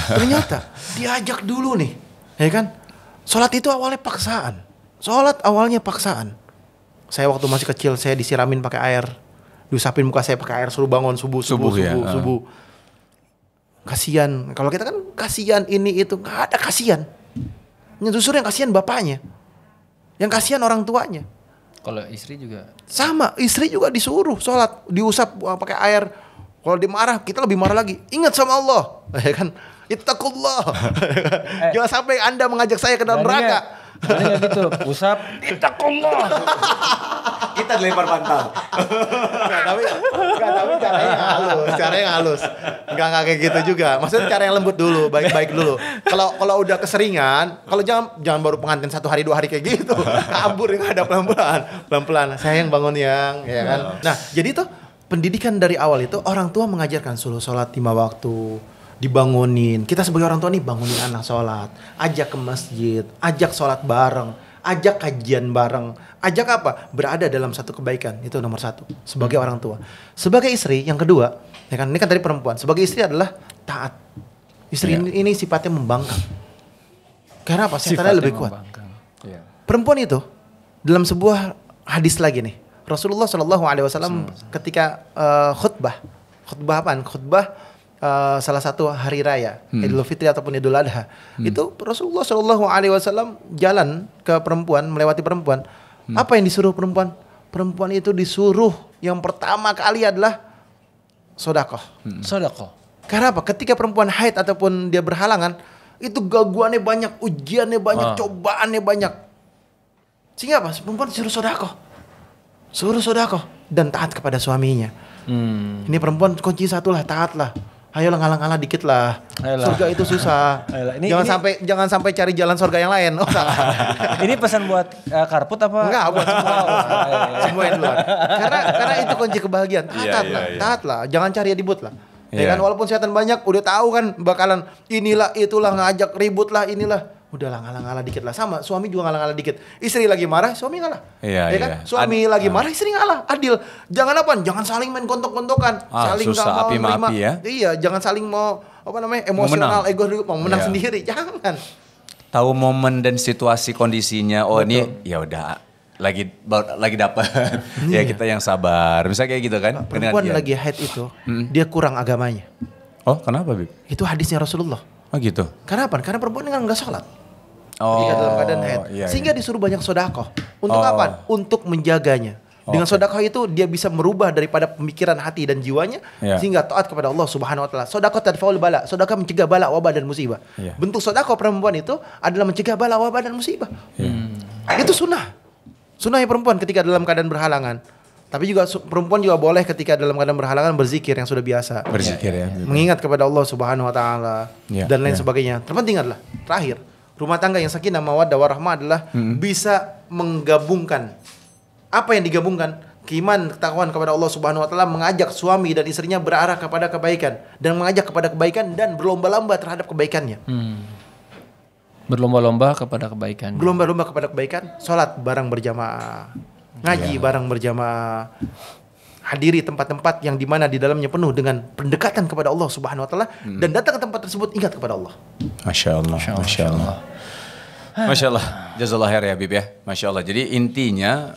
S1: Ternyata diajak dulu nih, ya kan? Sholat itu awalnya paksaan. Saya waktu masih kecil, saya disiramin pakai air, diusapin muka saya pakai air, suruh bangun subuh. Kasian. Kalau kita kan kasian ini itu, nggak ada kasian. Yang justru yang kasian bapaknya, yang kasian orang tuanya.
S2: Kalau istri juga
S1: sama, istri juga disuruh sholat, diusap pakai air. Kalau dia marah, kita lebih marah lagi. Ingat sama Allah, ya kan? Ittaqullah. Jangan sampai Anda mengajak saya ke dalam neraka.
S2: Mana nggak gitu, pusap, ittaqullah.
S3: Kita dilempar bantal.
S1: Tapi caranya halus. Enggak kayak gitu juga. Maksudnya cara yang lembut dulu, baik-baik dulu. Kalau udah keseringan, kalau jangan baru pengantin 1 hari 2 hari kayak gitu. Kabur yang ada pelan-pelan. Sayang bangun yang, ya kan. Nah, jadi tuh pendidikan dari awal itu orang tua mengajarkan suruh sholat 5 waktu, dibangunin. Kita sebagai orang tua nih bangunin anak sholat, ajak ke masjid, ajak sholat bareng, ajak kajian bareng, ajak apa? Berada dalam satu kebaikan, itu nomor 1 sebagai orang tua. Sebagai istri yang kedua, ya kan, ini kan tadi perempuan. Sebagai istri adalah taat. Istri ini sifatnya membangkang. Karena apa? Setannya lebih kuat. Perempuan itu dalam sebuah hadis lagi nih, Rasulullah SAW ketika khutbah apaan? Khutbah salah satu hari raya Idul Fitri ataupun Idul Adha, itu Rasulullah SAW jalan ke perempuan, melewati perempuan. Apa yang disuruh perempuan? Perempuan itu disuruh yang pertama kali adalah sodakoh.
S2: Sodakoh.
S1: Karena apa? Ketika perempuan haid ataupun dia berhalangan, itu gangguannya banyak, ujiannya banyak, cobaannya banyak. Sehingga apa? Perempuan disuruh sodakoh dan taat kepada suaminya. Ini perempuan kunci 1 lah, taat lah. Ayolah ngalah-ngalah dikit lah.
S2: Ayolah.
S1: Surga itu susah.
S2: Ayolah.
S1: Jangan sampai cari jalan surga yang lain. Oh, salah.
S2: Ini pesan buat Karput apa?
S1: Enggak, buat semua. Semua yang luar. Karena itu kunci kebahagiaan. Taat lah. Jangan cari ribut lah. Ya kan, walaupun setan banyak, udah tahu kan bakalan inilah itulah, ngajak ribut lah inilah. Udahlah ngalah-ngalah dikit lah. Sama suami juga ngalah-ngalah dikit. Istri lagi marah, suami ngalah. Ya kan? Suami lagi marah, istri ngalah. Adil. Jangan jangan saling main gontok-gontokan. Saling
S3: susah,
S1: mau
S3: api
S1: menerima.
S3: ya.
S1: Iya, jangan saling mau emosional, ego mau menang sendiri. Jangan.
S3: Tahu momen dan situasi kondisinya. Oh, betul. Ini ya udah lagi dapat. Ya kita yang sabar. Misalnya kayak gitu kan.
S1: Perempuan lagi haid itu, dia kurang agamanya.
S3: Oh, kenapa, Bib?
S1: Itu hadisnya Rasulullah.
S3: Oh gitu.
S1: Karena apa? Karena perempuan kan nggak sholat.
S3: Jika
S1: dalam keadaan haid. Sehingga disuruh banyak sodakoh. Untuk apa? Untuk menjaganya. Dengan sodakoh itu dia bisa merubah daripada pemikiran hati dan jiwanya, sehingga taat kepada Allah Subhanahu Wa Taala. Sodakoh tadfaul bala. Sodakoh mencegah bala, wabah dan musibah. Bentuk sodakoh perempuan itu adalah mencegah bala, wabah dan musibah. Itu sunnah. Sunnahnya perempuan ketika dalam keadaan berhalangan. Tapi juga perempuan juga boleh ketika dalam keadaan berhalangan berzikir yang sudah biasa.
S3: Berzikir ya.
S1: Mengingat kepada Allah Subhanahu Wa Taala dan lain sebagainya. Terpenting adalah terakhir, rumah tangga yang sakinah mawaddah warahmah adalah bisa menggabungkan apa yang digabungkan, keimanan, ketakwaan kepada Allah Subhanahu Wa Taala, mengajak suami dan istrinya berarah kepada kebaikan dan mengajak kepada kebaikan dan berlomba-lomba terhadap kebaikannya.
S2: Berlomba-lomba kepada kebaikan.
S1: Berlomba-lomba kepada kebaikan, sholat bareng berjamaah, ngaji bareng berjamaah, hadiri tempat-tempat yang dimana di dalamnya penuh dengan pendekatan kepada Allah Subhanahu Wa Taala, dan datang ke tempat tersebut ingat kepada Allah.
S3: Masya Allah. Masya Allah. Jazakallah khair ya Bib ya. Masya Allah. Jadi intinya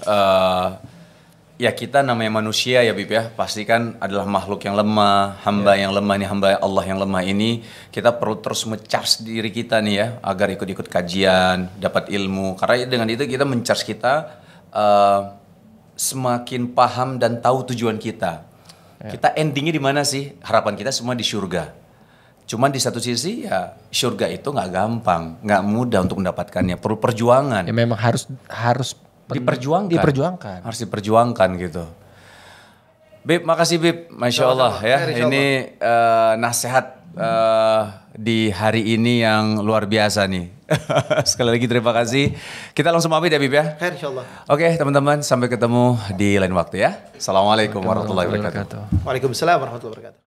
S3: ya kita namanya manusia ya Bib ya. Pasti kan adalah makhluk yang lemah, hamba yang lemah nih, hamba Allah yang lemah ini. Kita perlu terus men-charge diri kita nih ya, agar ikut-ikut kajian, dapat ilmu. Karena dengan itu kita men-charge kita semakin paham dan tahu tujuan kita. Kita endingnya di mana sih? Harapan kita semua di surga. Cuman di satu sisi ya surga itu nggak gampang, nggak mudah untuk mendapatkannya. Perlu perjuangan.
S2: Ya memang harus diperjuangkan.
S3: Harus diperjuangkan gitu. Bib, makasih Bib. Masya Allah ya. Ini nasihat di hari ini yang luar biasa nih. Sekali lagi terima kasih. Kita langsung pamit ya Bib ya.
S1: Insyaallah.
S3: Oke teman-teman, sampai ketemu di lain waktu ya. Assalamualaikum warahmatullahi wabarakatuh.
S1: Waalaikumsalam warahmatullahi wabarakatuh.